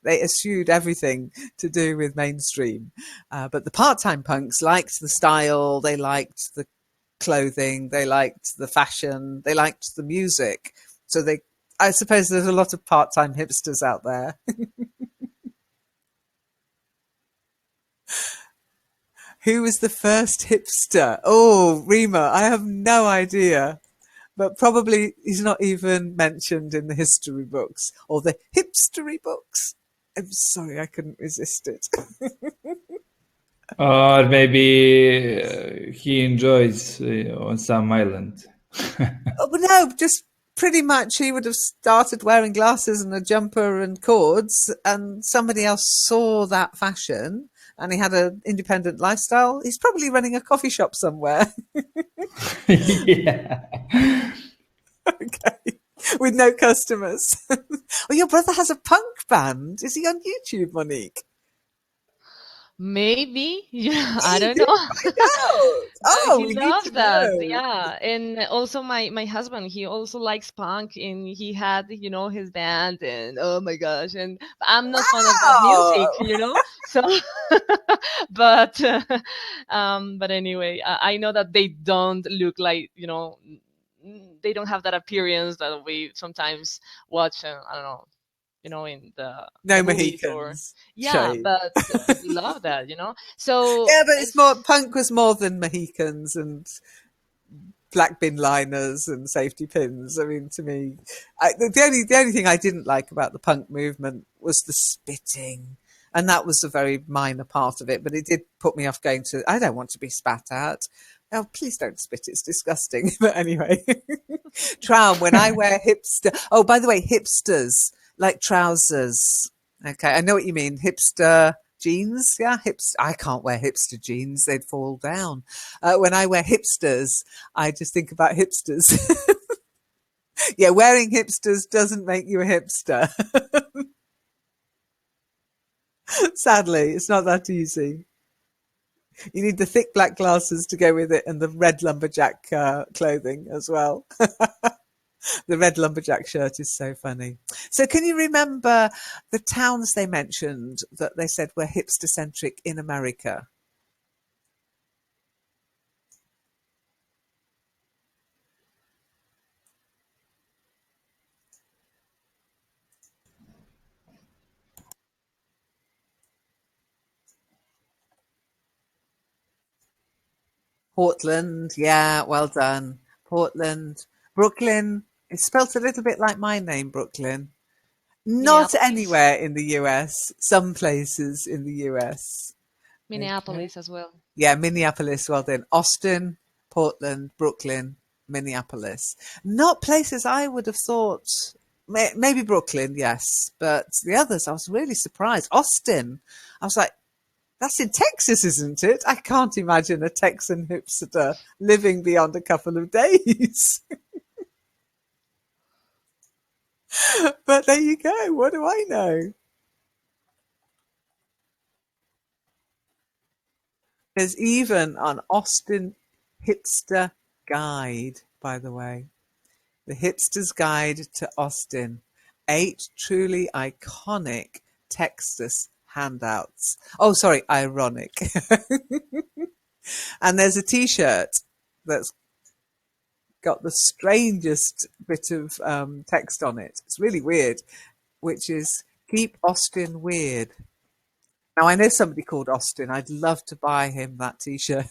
Speaker 1: They eschewed everything to do with mainstream. But the part-time punks liked the style, they liked the clothing, they liked the fashion, they liked the music. So I suppose there's a lot of part-time hipsters out there. Who was the first hipster? Oh, Rima, I have no idea. But probably he's not even mentioned in the history books or the hipstery books. I'm sorry, I couldn't resist it.
Speaker 3: Or maybe he enjoys on some island.
Speaker 1: Oh, but no, just pretty much he would have started wearing glasses and a jumper and cords, and somebody else saw that fashion and he had an independent lifestyle. He's probably running a coffee shop somewhere.
Speaker 3: Yeah.
Speaker 1: Okay. With no customers. Oh, your brother has a punk band. Is he on YouTube, Monique?
Speaker 4: Maybe. Yeah, I don't know.
Speaker 1: Oh,
Speaker 4: He
Speaker 1: we need
Speaker 4: loves
Speaker 1: to
Speaker 4: that.
Speaker 1: know.
Speaker 4: Yeah. And also my husband, he also likes punk, and he had, you know, his band, and oh my gosh. And I'm not fan of that music,
Speaker 1: Wow.
Speaker 4: you know? So but but anyway, I know that they don't look like, you know, they don't have that appearance that we sometimes watch, I don't know, you know, in
Speaker 1: No
Speaker 4: the movies, or
Speaker 1: Mohicans.
Speaker 4: yeah,
Speaker 1: Shame.
Speaker 4: but we love that, you know. So
Speaker 1: Yeah, but it's
Speaker 4: it's
Speaker 1: more, punk was more than Mohicans and black bin liners and safety pins. I mean, to me, the only thing I didn't like about the punk movement was the spitting. And that was a very minor part of it, but it did put me off going to, I don't want to be spat at. Oh, please don't spit, it's disgusting. But anyway, Traum, when I wear hipster, oh, by the way, hipsters, like trousers. Okay, I know what you mean. Hipster jeans, yeah, I can't wear hipster jeans; they'd fall down. When I wear hipsters, I just think about hipsters. Yeah, wearing hipsters doesn't make you a hipster. Sadly, it's not that easy. You need the thick black glasses to go with it, and the red lumberjack clothing as well. The red lumberjack shirt is so funny. So can you remember the towns they mentioned that they said were hipster-centric in America? Portland, yeah, well done. Portland. Brooklyn, it's spelt a little bit like my name, Brooklyn. Not
Speaker 4: Minneapolis.
Speaker 1: anywhere in the US, some places in the US.
Speaker 4: Minneapolis as well.
Speaker 1: Yeah, Minneapolis, well done. Austin, Portland, Brooklyn, Minneapolis. Not places I would have thought, maybe Brooklyn, yes, but the others, I was really surprised. Austin, I was like, that's in Texas, isn't it? I can't imagine a Texan hipster living beyond a couple of days. But there you go. What do I know? There's even an Austin hipster guide, by the way. The Hipster's Guide to Austin. 8 truly iconic Texas handouts. Oh, sorry, ironic. And there's a t-shirt that's got the strangest bit of text on it. It's really weird, which is "Keep Austin Weird." Now, I know somebody called Austin. I'd love to buy him that t-shirt.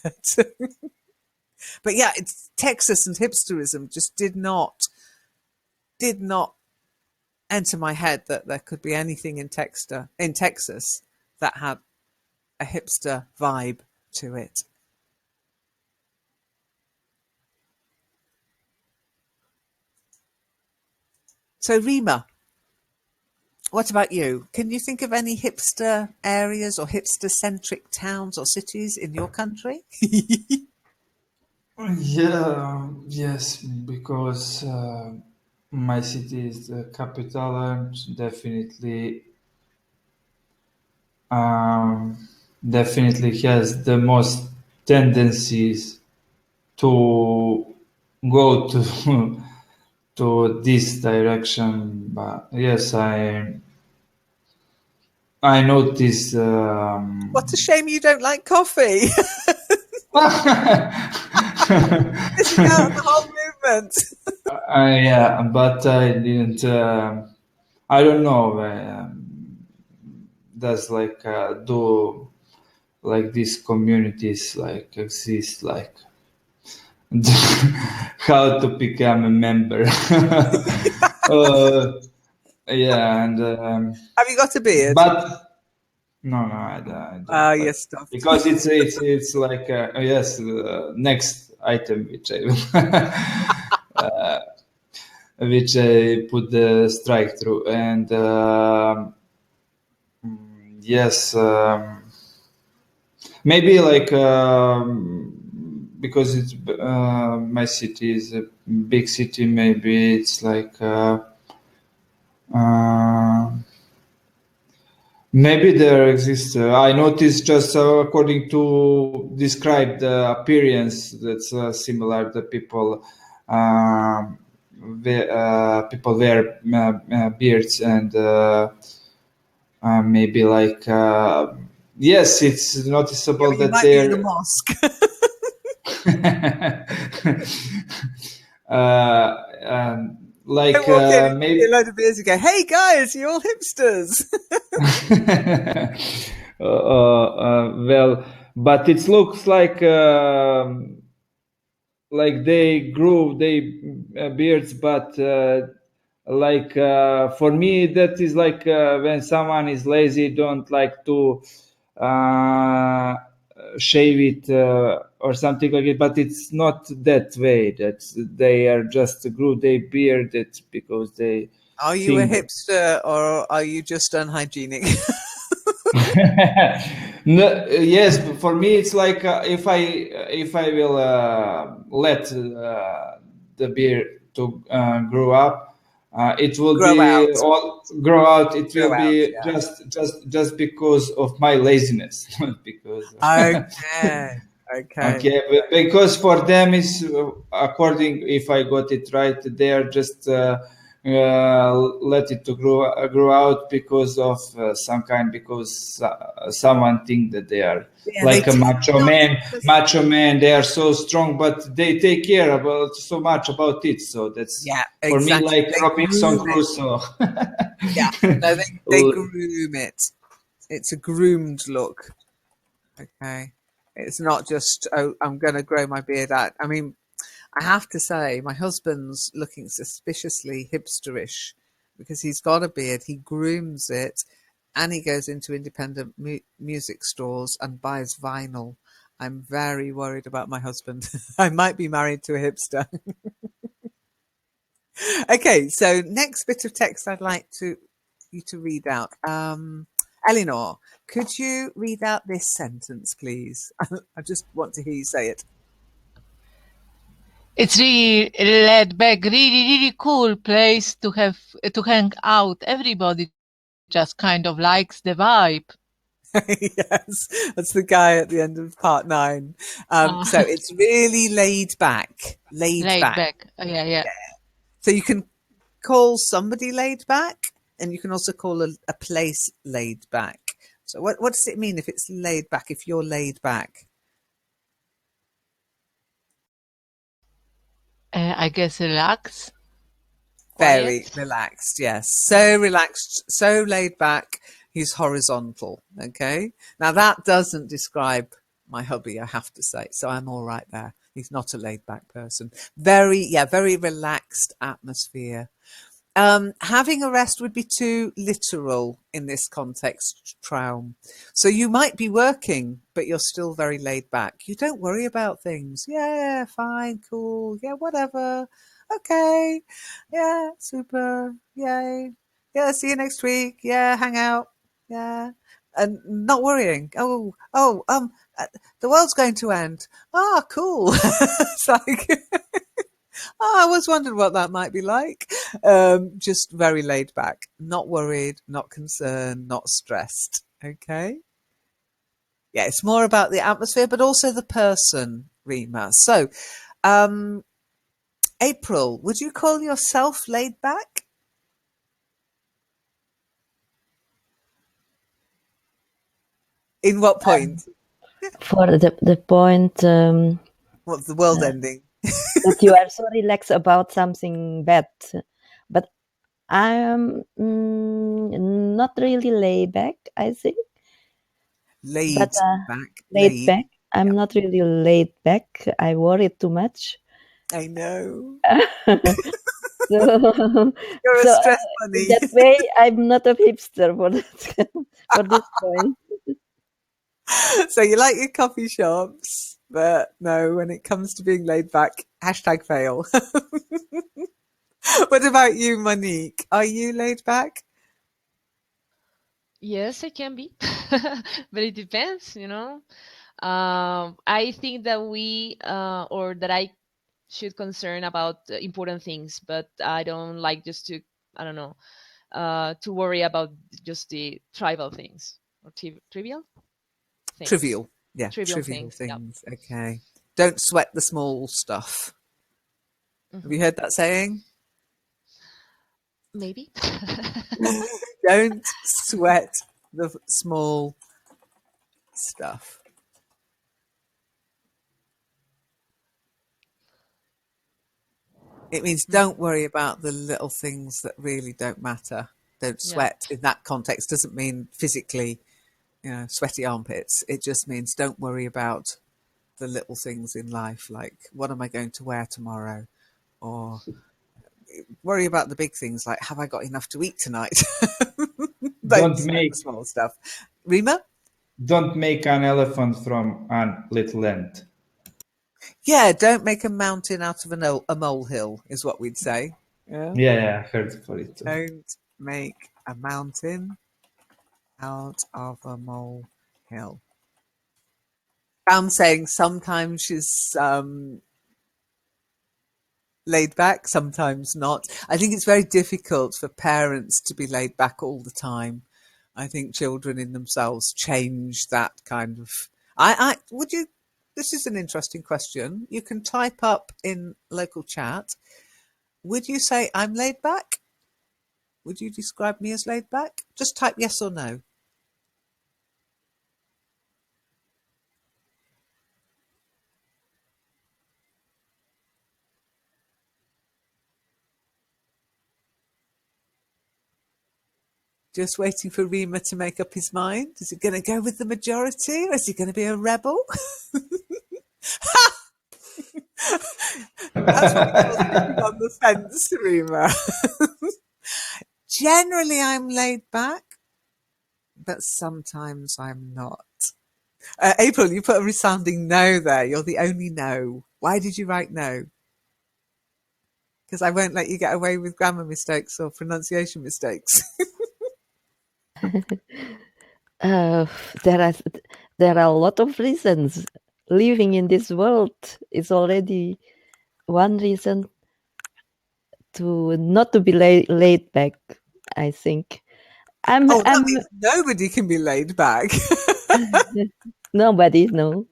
Speaker 1: But yeah, it's Texas, and hipsterism just did not enter my head that there could be anything in Texas that had a hipster vibe to it. So Rima, what about you? Can you think of any hipster areas or hipster-centric towns or cities in your country?
Speaker 3: Yeah, yes, because my city is the capital and definitely has the most tendencies to go to to this direction. But yes, I noticed.
Speaker 1: What a shame you don't like coffee. Missing out on the whole movement.
Speaker 3: Yeah, but I didn't. I don't know. Does like do like these communities like exist? Like how to become a member? Yeah, and
Speaker 1: Have you got a beard?
Speaker 3: but no, I don't.
Speaker 1: Ah, yes, stuff.
Speaker 3: Because it's like yes, next item which I which I put the strike through, and yes, maybe like because it's my city is a big city, maybe it's like maybe there exists. I noticed just according to described appearance that's similar. The people people wear beards and maybe like yes, it's noticeable
Speaker 1: You
Speaker 3: that
Speaker 1: might be in a
Speaker 3: they're
Speaker 1: mosque.
Speaker 3: like
Speaker 1: Don't walk in and
Speaker 3: maybe
Speaker 1: see a load of beers and go, "Hey guys, you're all hipsters."
Speaker 3: well, but it looks like they grew they beards, but like for me that is like when someone is lazy, don't like to shave it or something like it, but it's not that way, that they are just grew they beard it because they
Speaker 1: Are you a
Speaker 3: think
Speaker 1: hipster or are you just unhygienic?
Speaker 3: No, yes, but for me it's like if I will let the beard to grow up, it will
Speaker 1: Grow
Speaker 3: be
Speaker 1: out.
Speaker 3: all grow out. It will
Speaker 1: Grow out,
Speaker 3: be
Speaker 1: yeah.
Speaker 3: just because of my laziness, not because.
Speaker 1: Okay. Okay.
Speaker 3: Okay, because for them is according, if I got it right, they are just let it to grow out because of some kind, because someone think that they are
Speaker 1: Yeah, they
Speaker 3: like a
Speaker 1: take no,
Speaker 3: macho man. They are so strong, but they take care about so much about it. So that's
Speaker 1: yeah,
Speaker 3: for me
Speaker 1: exactly.
Speaker 3: like
Speaker 1: They
Speaker 3: Robinson
Speaker 1: groom it.
Speaker 3: Crusoe.
Speaker 1: Yeah. No, they groom it. It's a groomed look. Okay. It's not just, oh, I'm going to grow my beard out. I mean, I have to say, my husband's looking suspiciously hipsterish because he's got a beard, he grooms it, and he goes into independent music stores and buys vinyl. I'm very worried about my husband. I might be married to a hipster. Okay, so next bit of text I'd like you to read out. Eleanor, could you read out this sentence, please? I just want to hear you say it.
Speaker 2: It's really laid back, really cool place to hang out. Everybody just kind of likes the vibe.
Speaker 1: Yes, that's the guy at the end of part 9. So it's really laid back. Laid back.
Speaker 2: Yeah.
Speaker 1: So you can call somebody laid back, and you can also call a place laid back. So what does it mean if it's laid back, if you're laid back?
Speaker 2: I guess relax.
Speaker 1: Very
Speaker 4: Quiet.
Speaker 1: relaxed, yes. So relaxed, so laid back. He's horizontal. Okay. Now that doesn't describe my hubby, I have to say. So I'm all right there. He's not a laid back person. Very relaxed atmosphere. Having a rest would be too literal in this context, Traum. So you might be working, but you're still very laid back. You don't worry about things. Yeah, fine, cool. Yeah, whatever. Okay. Yeah, super. Yay. Yeah, see you next week. Yeah, hang out. Yeah. And not worrying. The world's going to end. Ah, cool. It's like, I always wondered what that might be like. Just very laid back, not worried, not concerned, not stressed. Okay. Yeah, it's more about the atmosphere, but also the person, Rima. So, April, would you call yourself laid back? In what point?
Speaker 5: For the point
Speaker 1: What's the world ending?
Speaker 5: that you are so relaxed about something bad, but I'm not really laid back, I think.
Speaker 1: Laid
Speaker 5: But
Speaker 1: back.
Speaker 5: laid back. I'm not really laid back. I worry too much.
Speaker 1: I know.
Speaker 5: So,
Speaker 1: You're a stress bunny.
Speaker 5: in that way, I'm not a hipster for that, for this point.
Speaker 1: So you like your coffee shops, but no, when it comes to being laid back, #fail. What about you, Monique? Are you laid back?
Speaker 4: Yes, it can be, but it depends, you know. I think that or that I should concern about important things, but I don't like just to, I don't know, to worry about just the trivial things or trivial things.
Speaker 1: Trivial. Yeah,
Speaker 4: Trivial
Speaker 1: trivial
Speaker 4: things. Yeah.
Speaker 1: things. Okay. Don't sweat the small stuff. Have you heard that saying?
Speaker 4: Maybe.
Speaker 1: Don't sweat the small stuff. It means don't worry about the little things that really don't matter. Don't sweat in that context. Doesn't mean physically, sweaty armpits. It just means don't worry about the little things in life, like what am I going to wear tomorrow? Or worry about the big things, like have I got enough to eat tonight? Don't sweat the small stuff. Rima?
Speaker 3: Don't make an elephant from a little ant.
Speaker 1: Yeah, don't make a mountain out of a molehill, is what we'd say.
Speaker 3: Yeah, I heard for it too.
Speaker 1: Don't make a mountain out of a molehill. I'm saying sometimes she's laid back, sometimes not. I think it's very difficult for parents to be laid back all the time. I think children in themselves change that kind of. I would you. This is an interesting question. You can type up in local chat. Would you say I'm laid back? Would you describe me as laid back? Just type yes or no. Just waiting for Rima to make up his mind. Is he going to go with the majority or is he going to be a rebel? That's what we call sitting on the fence, Rima. Generally, I'm laid back, but sometimes I'm not. April, you put a resounding no there. You're the only no. Why did you write no? Because I won't let you get away with grammar mistakes or pronunciation mistakes.
Speaker 5: There are a lot of reasons. Living in this world is already one reason to not to be laid back, I think.
Speaker 1: That means nobody can be laid back.
Speaker 5: Nobody, no.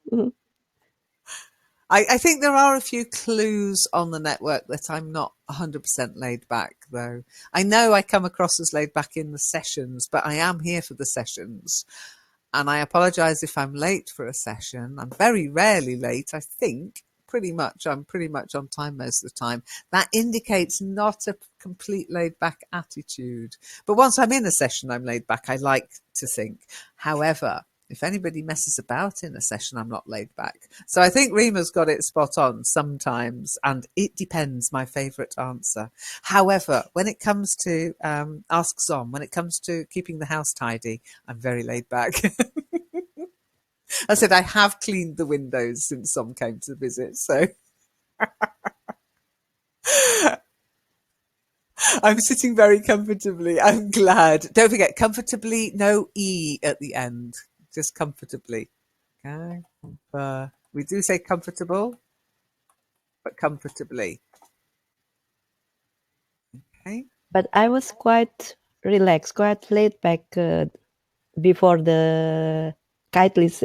Speaker 1: I think there are a few clues on the network that I'm not 100% laid back, though. I know I come across as laid back in the sessions, but I am here for the sessions. And I apologise if I'm late for a session. I'm very rarely late, I think. I'm pretty much on time most of the time. That indicates not a complete laid back attitude. But once I'm in a session, I'm laid back, I like to think. However, if anybody messes about in a session, I'm not laid back. So I think Rima's got it spot on sometimes, and it depends, my favourite answer. However, when it comes to Ask Zom, when it comes to keeping the house tidy, I'm very laid back. I said I have cleaned the windows since Zom came to visit, so I'm sitting very comfortably. I'm glad. Don't forget, comfortably, no E at the end. Just comfortably. Okay. We do say comfortable, but comfortably. Okay.
Speaker 5: But I was quite relaxed, quite laid back before the Kitely's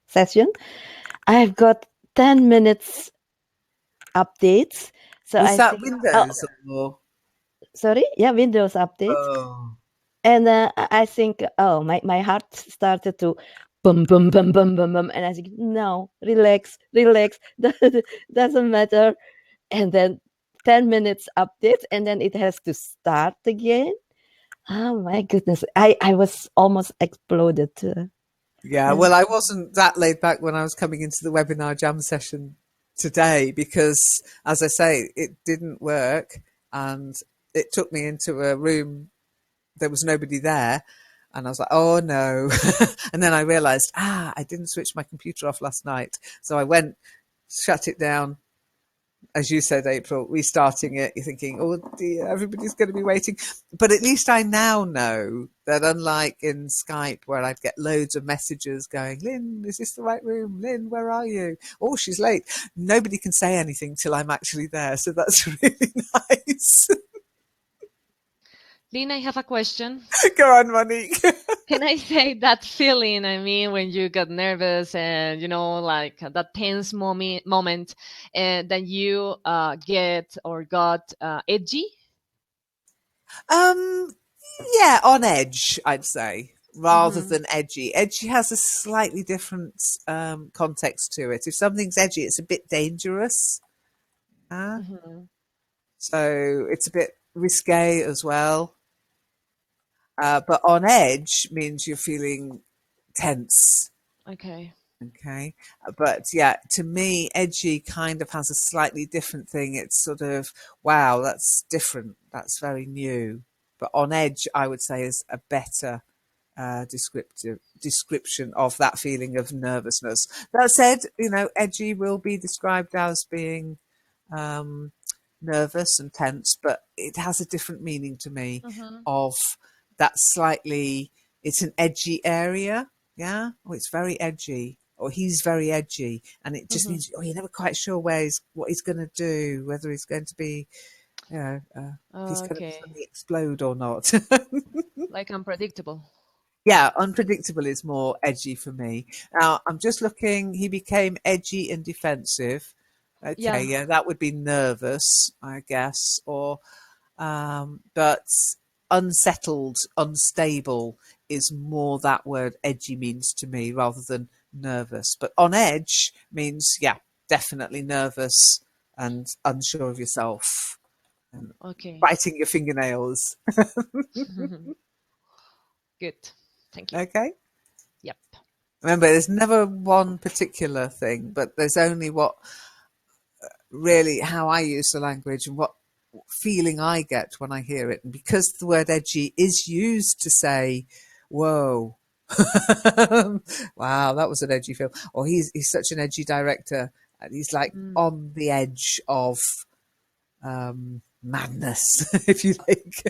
Speaker 5: session. I've got 10 minutes updates. So
Speaker 1: Was that Windows or?
Speaker 5: Sorry? Yeah, Windows updates.
Speaker 1: Oh.
Speaker 5: And I think, my heart started to boom, boom, boom, boom, boom, boom. And I think, no, relax. Doesn't matter. And then 10 minutes update, and then it has to start again. Oh my goodness. I was almost exploded.
Speaker 1: Yeah, well, I wasn't that laid back when I was coming into the webinar jam session today because, as I say, it didn't work and it took me into a room. There was nobody there. And I was like, oh no. And then I realized, I didn't switch my computer off last night. So I went, shut it down. As you said, April, restarting it, you're thinking, oh dear, everybody's going to be waiting. But at least I now know that unlike in Skype where I'd get loads of messages going, Lynn, is this the right room? Lynn, where are you? Oh, she's late. Nobody can say anything till I'm actually there. So that's really nice.
Speaker 4: Lynn, I have a question.
Speaker 1: Go on, Monique.
Speaker 4: Can I say that feeling, when you got nervous and, like that tense moment that you get or got edgy?
Speaker 1: Yeah, on edge, I'd say, rather than edgy. Edgy has a slightly different context to it. If something's edgy, it's a bit dangerous. So it's a bit risque as well. But on edge means you're feeling tense.
Speaker 4: Okay.
Speaker 1: But yeah, to me, edgy kind of has a slightly different thing. It's sort of, wow, that's different. That's very new. But on edge, I would say, is a better description of that feeling of nervousness. That said, edgy will be described as being nervous and tense, but it has a different meaning to me of that slightly it's an edgy area. Yeah. Oh, it's very edgy. Or he's very edgy. And it just means, you're never quite sure what he's going to do, whether he's going to be, if he's going to suddenly explode or not.
Speaker 4: Like unpredictable.
Speaker 1: Yeah, unpredictable is more edgy for me. Now, I'm just looking, he became edgy and defensive. Okay, yeah, that would be nervous, I guess. Or, but unsettled, unstable is more that word edgy means to me rather than nervous. But on edge means, yeah, definitely nervous and unsure of yourself. And biting your fingernails.
Speaker 4: Good. Thank you.
Speaker 1: Okay.
Speaker 4: Yep.
Speaker 1: Remember, there's never one particular thing, but there's only what really how I use the language and what feeling I get when I hear it. And because the word edgy is used to say, whoa, wow, that was an edgy film. Or he's such an edgy director. And he's like on the edge of madness, if you like,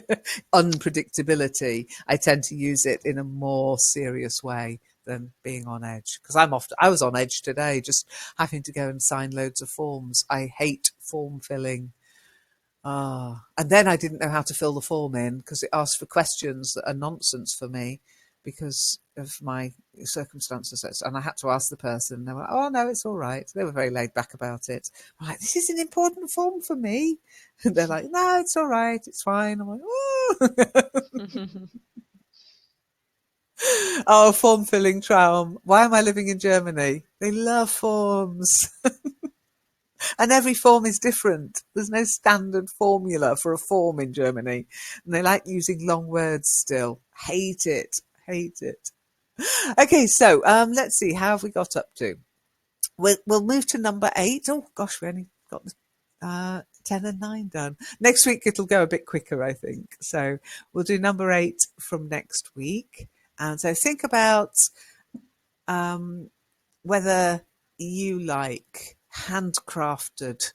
Speaker 1: unpredictability. I tend to use it in a more serious way than being on edge, because I was on edge today, just having to go and sign loads of forms. I hate form filling. And then I didn't know how to fill the form in because it asked for questions that are nonsense for me because of my circumstances. And I had to ask the person. They were like, oh, no, it's all right. They were very laid back about it. I'm like, this is an important form for me. And they're like, no, it's all right. It's fine. I'm like, oh. Oh, form filling traum. Why am I living in Germany? They love forms. And every form is different. There's no standard formula for a form in Germany. And they like using long words still. Hate it. Hate it. Okay, so let's see. How have we got up to? We'll move to number 8. Oh, gosh, we only got 10 and 9 done. Next week, it'll go a bit quicker, I think. So we'll do number 8 from next week. And so think about whether you like handcrafted,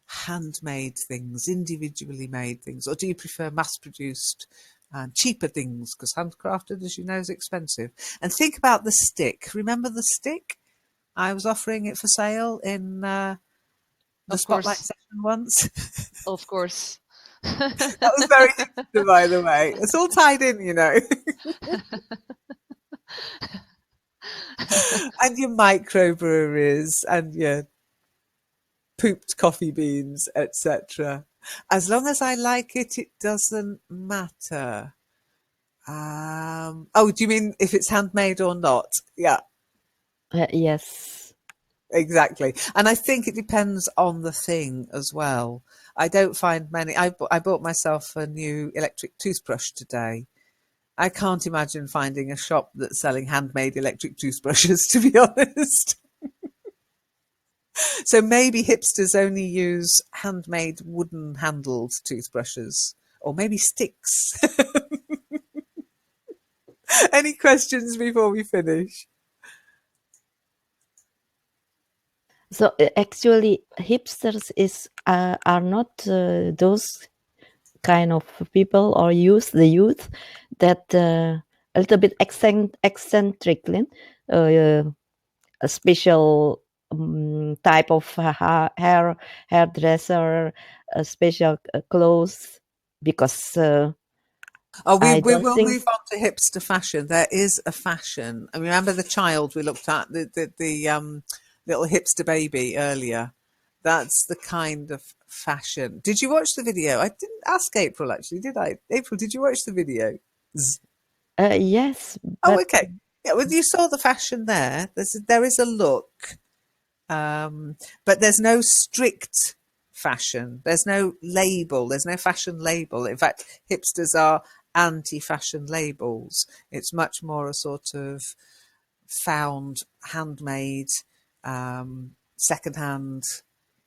Speaker 1: handmade things, individually made things, or do you prefer mass-produced and cheaper things? Because handcrafted, as you know, is expensive. And think about the stick. Remember the stick? I was offering it for sale in the Spotlight session once.
Speaker 4: Of course.
Speaker 1: That was very hipster, by the way. It's all tied in, you know. And your microbreweries and your pooped coffee beans, etc. As long as I like it, it doesn't matter. Oh, do you mean if it's handmade or not? Yeah.
Speaker 5: Yes.
Speaker 1: Exactly. And I think it depends on the thing as well. I don't find many. I bought myself a new electric toothbrush today. I can't imagine finding a shop that's selling handmade electric toothbrushes, to be honest. So maybe hipsters only use handmade wooden handled toothbrushes, or maybe sticks. Any questions before we finish?
Speaker 5: So actually, hipsters are not those kind of people or the youth that a little bit eccentrically, a special type of hairdresser, special clothes, because
Speaker 1: we will move on to hipster fashion. There is a fashion. I remember the child we looked at, the little hipster baby earlier. That's the kind of fashion. Did you watch the video? I didn't ask April, actually, did I? April, did you watch the video?
Speaker 5: Yes.
Speaker 1: Oh, okay. Yeah, well, you saw the fashion there. There is a look, but there's no strict fashion. There's no label. There's no fashion label. In fact, hipsters are anti-fashion labels. It's much more a sort of found, handmade, secondhand,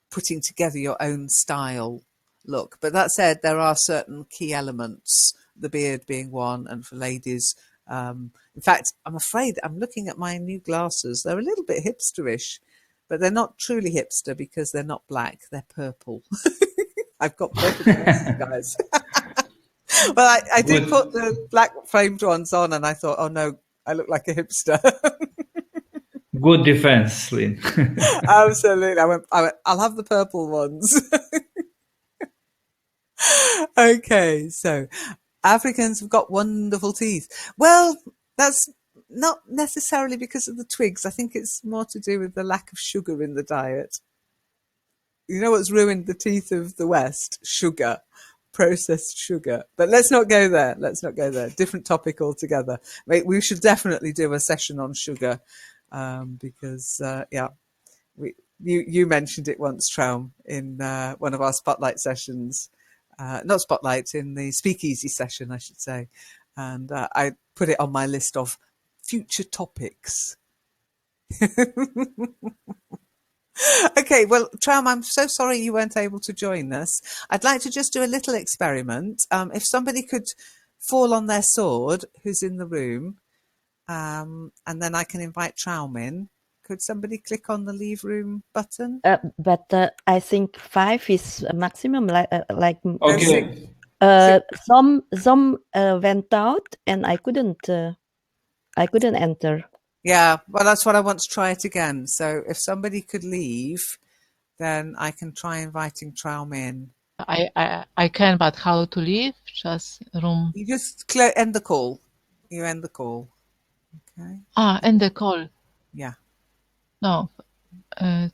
Speaker 1: putting together your own style look. But that said, there are certain key elements, the beard being one, and for ladies, in fact, I'm afraid I'm looking at my new glasses. They're a little bit hipsterish, but they're not truly hipster because they're not black. They're purple. I've got purple glasses, guys. Well, I did
Speaker 3: Good.
Speaker 1: put the black framed ones on, and I thought, oh no, I look like a hipster.
Speaker 3: Good defense, Lynn.
Speaker 1: Absolutely. I went, I'll have the purple ones. Okay, so Africans have got wonderful teeth. Well, that's not necessarily because of the twigs. I think it's more to do with the lack of sugar in the diet. You know what's ruined the teeth of the West? Sugar, processed sugar. But let's not go there. Let's not go there. Different topic altogether. We should definitely do a session on sugar because, yeah, you mentioned it once, Traum, in one of our spotlight sessions. Not spotlight, in the speakeasy session, I should say. And I put it on my list of future topics. Okay, well, Traum, I'm so sorry you weren't able to join us. I'd like to just do a little experiment. If somebody could fall on their sword, who's in the room, and then I can invite Traum in. Could somebody click on the leave room button?
Speaker 5: But I think 5 is a maximum. Like
Speaker 3: Okay.
Speaker 5: some went out, and I couldn't enter.
Speaker 1: Yeah, well, that's what I want to try it again. So if somebody could leave, then I can try inviting Traum in.
Speaker 2: I can, but how to leave? Just room.
Speaker 1: You just end the call. You end the call. Okay.
Speaker 2: End the call.
Speaker 1: Yeah.
Speaker 2: No. Then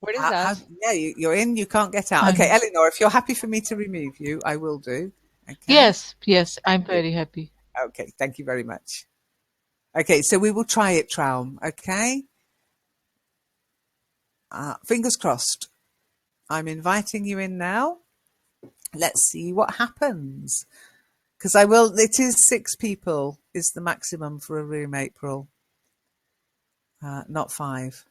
Speaker 4: What is that?
Speaker 1: Yeah, you're in. You can't get out. Okay, Eleanor, if you're happy for me to remove you, I will do. Okay.
Speaker 2: Yes, I'm very happy.
Speaker 1: Okay, thank you very much. Okay, so we will try it, Traum. Okay. Fingers crossed. I'm inviting you in now. Let's see what happens. Because it is 6 people is the maximum for a room, April. Not 5.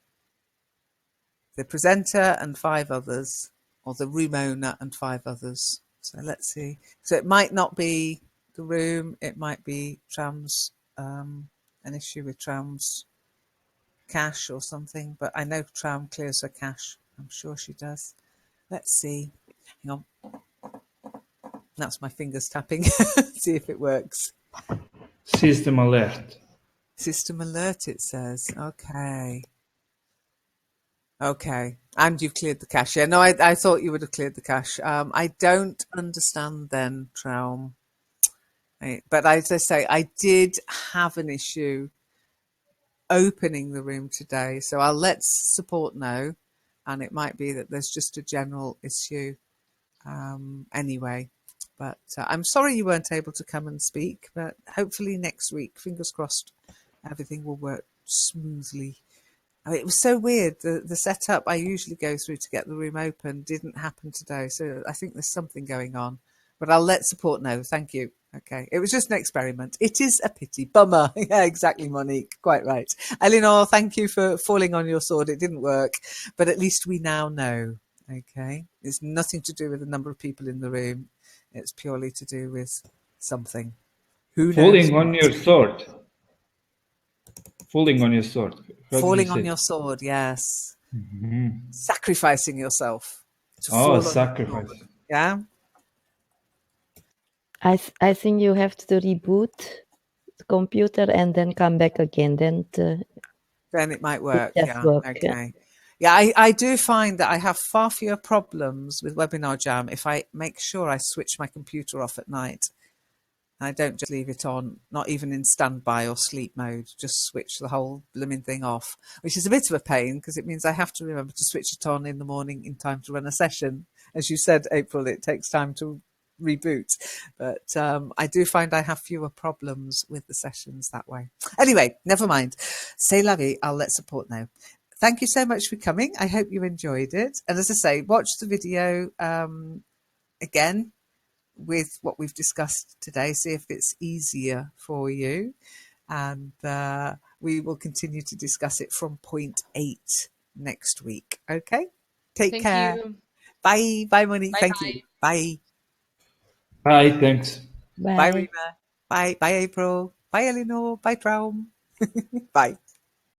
Speaker 1: The presenter and 5 others, or the room owner and 5 others. So let's see. So it might not be the room, it might be Traum's, an issue with Traum's cache or something, but I know Traum clears her cache. I'm sure she does. Let's see. Hang on. That's my fingers tapping. See if it works.
Speaker 3: System alert.
Speaker 1: System alert, it says. Okay. Okay. And you've cleared the cache. Yeah, no, I thought you would have cleared the cache. I don't understand then, Traum. But as I say, I did have an issue opening the room today. So I'll let support know. And it might be that there's just a general issue anyway. But I'm sorry you weren't able to come and speak. But hopefully next week, fingers crossed, everything will work smoothly. I mean, it was so weird. The setup I usually go through to get the room open didn't happen today. So I think there's something going on. But I'll let support know. Thank you. Okay. It was just an experiment. It is a pity. Bummer. Yeah, exactly, Monique. Quite right. Eleanor, thank you for falling on your sword. It didn't work. But at least we now know. Okay. It's nothing to do with the number of people in the room. It's purely to do with something. Who knows?
Speaker 3: Falling on your sword. Falling on your sword.
Speaker 1: Falling on your sword, yes.
Speaker 3: Mm-hmm.
Speaker 1: Sacrificing yourself. To fall
Speaker 3: sacrifice.
Speaker 1: Yeah.
Speaker 5: I think you have to reboot the computer and then come back again. Then
Speaker 1: it might work. Yeah.
Speaker 5: Work,
Speaker 1: okay. Yeah, I do find that I have far fewer problems with Webinar Jam if I make sure I switch my computer off at night. I don't just leave it on, not even in standby or sleep mode, just switch the whole blooming thing off, which is a bit of a pain because it means I have to remember to switch it on in the morning in time to run a session. As you said, April, it takes time to reboot. But I do find I have fewer problems with the sessions that way. Anyway, never mind. C'est la vie. I'll let support know. Thank you so much for coming. I hope you enjoyed it. And as I say, watch the video again with what we've discussed today, see if it's easier for you. And we will continue to discuss it from point 8 next week. Okay? Take care.
Speaker 4: You.
Speaker 1: Bye. Bye, Monique.
Speaker 4: Bye,
Speaker 1: Thank
Speaker 4: bye.
Speaker 1: you. Bye.
Speaker 3: Bye, thanks.
Speaker 5: Bye.
Speaker 1: Bye, Rima. Bye. Bye, April. Bye, Eleanor. Bye, Traum. Bye.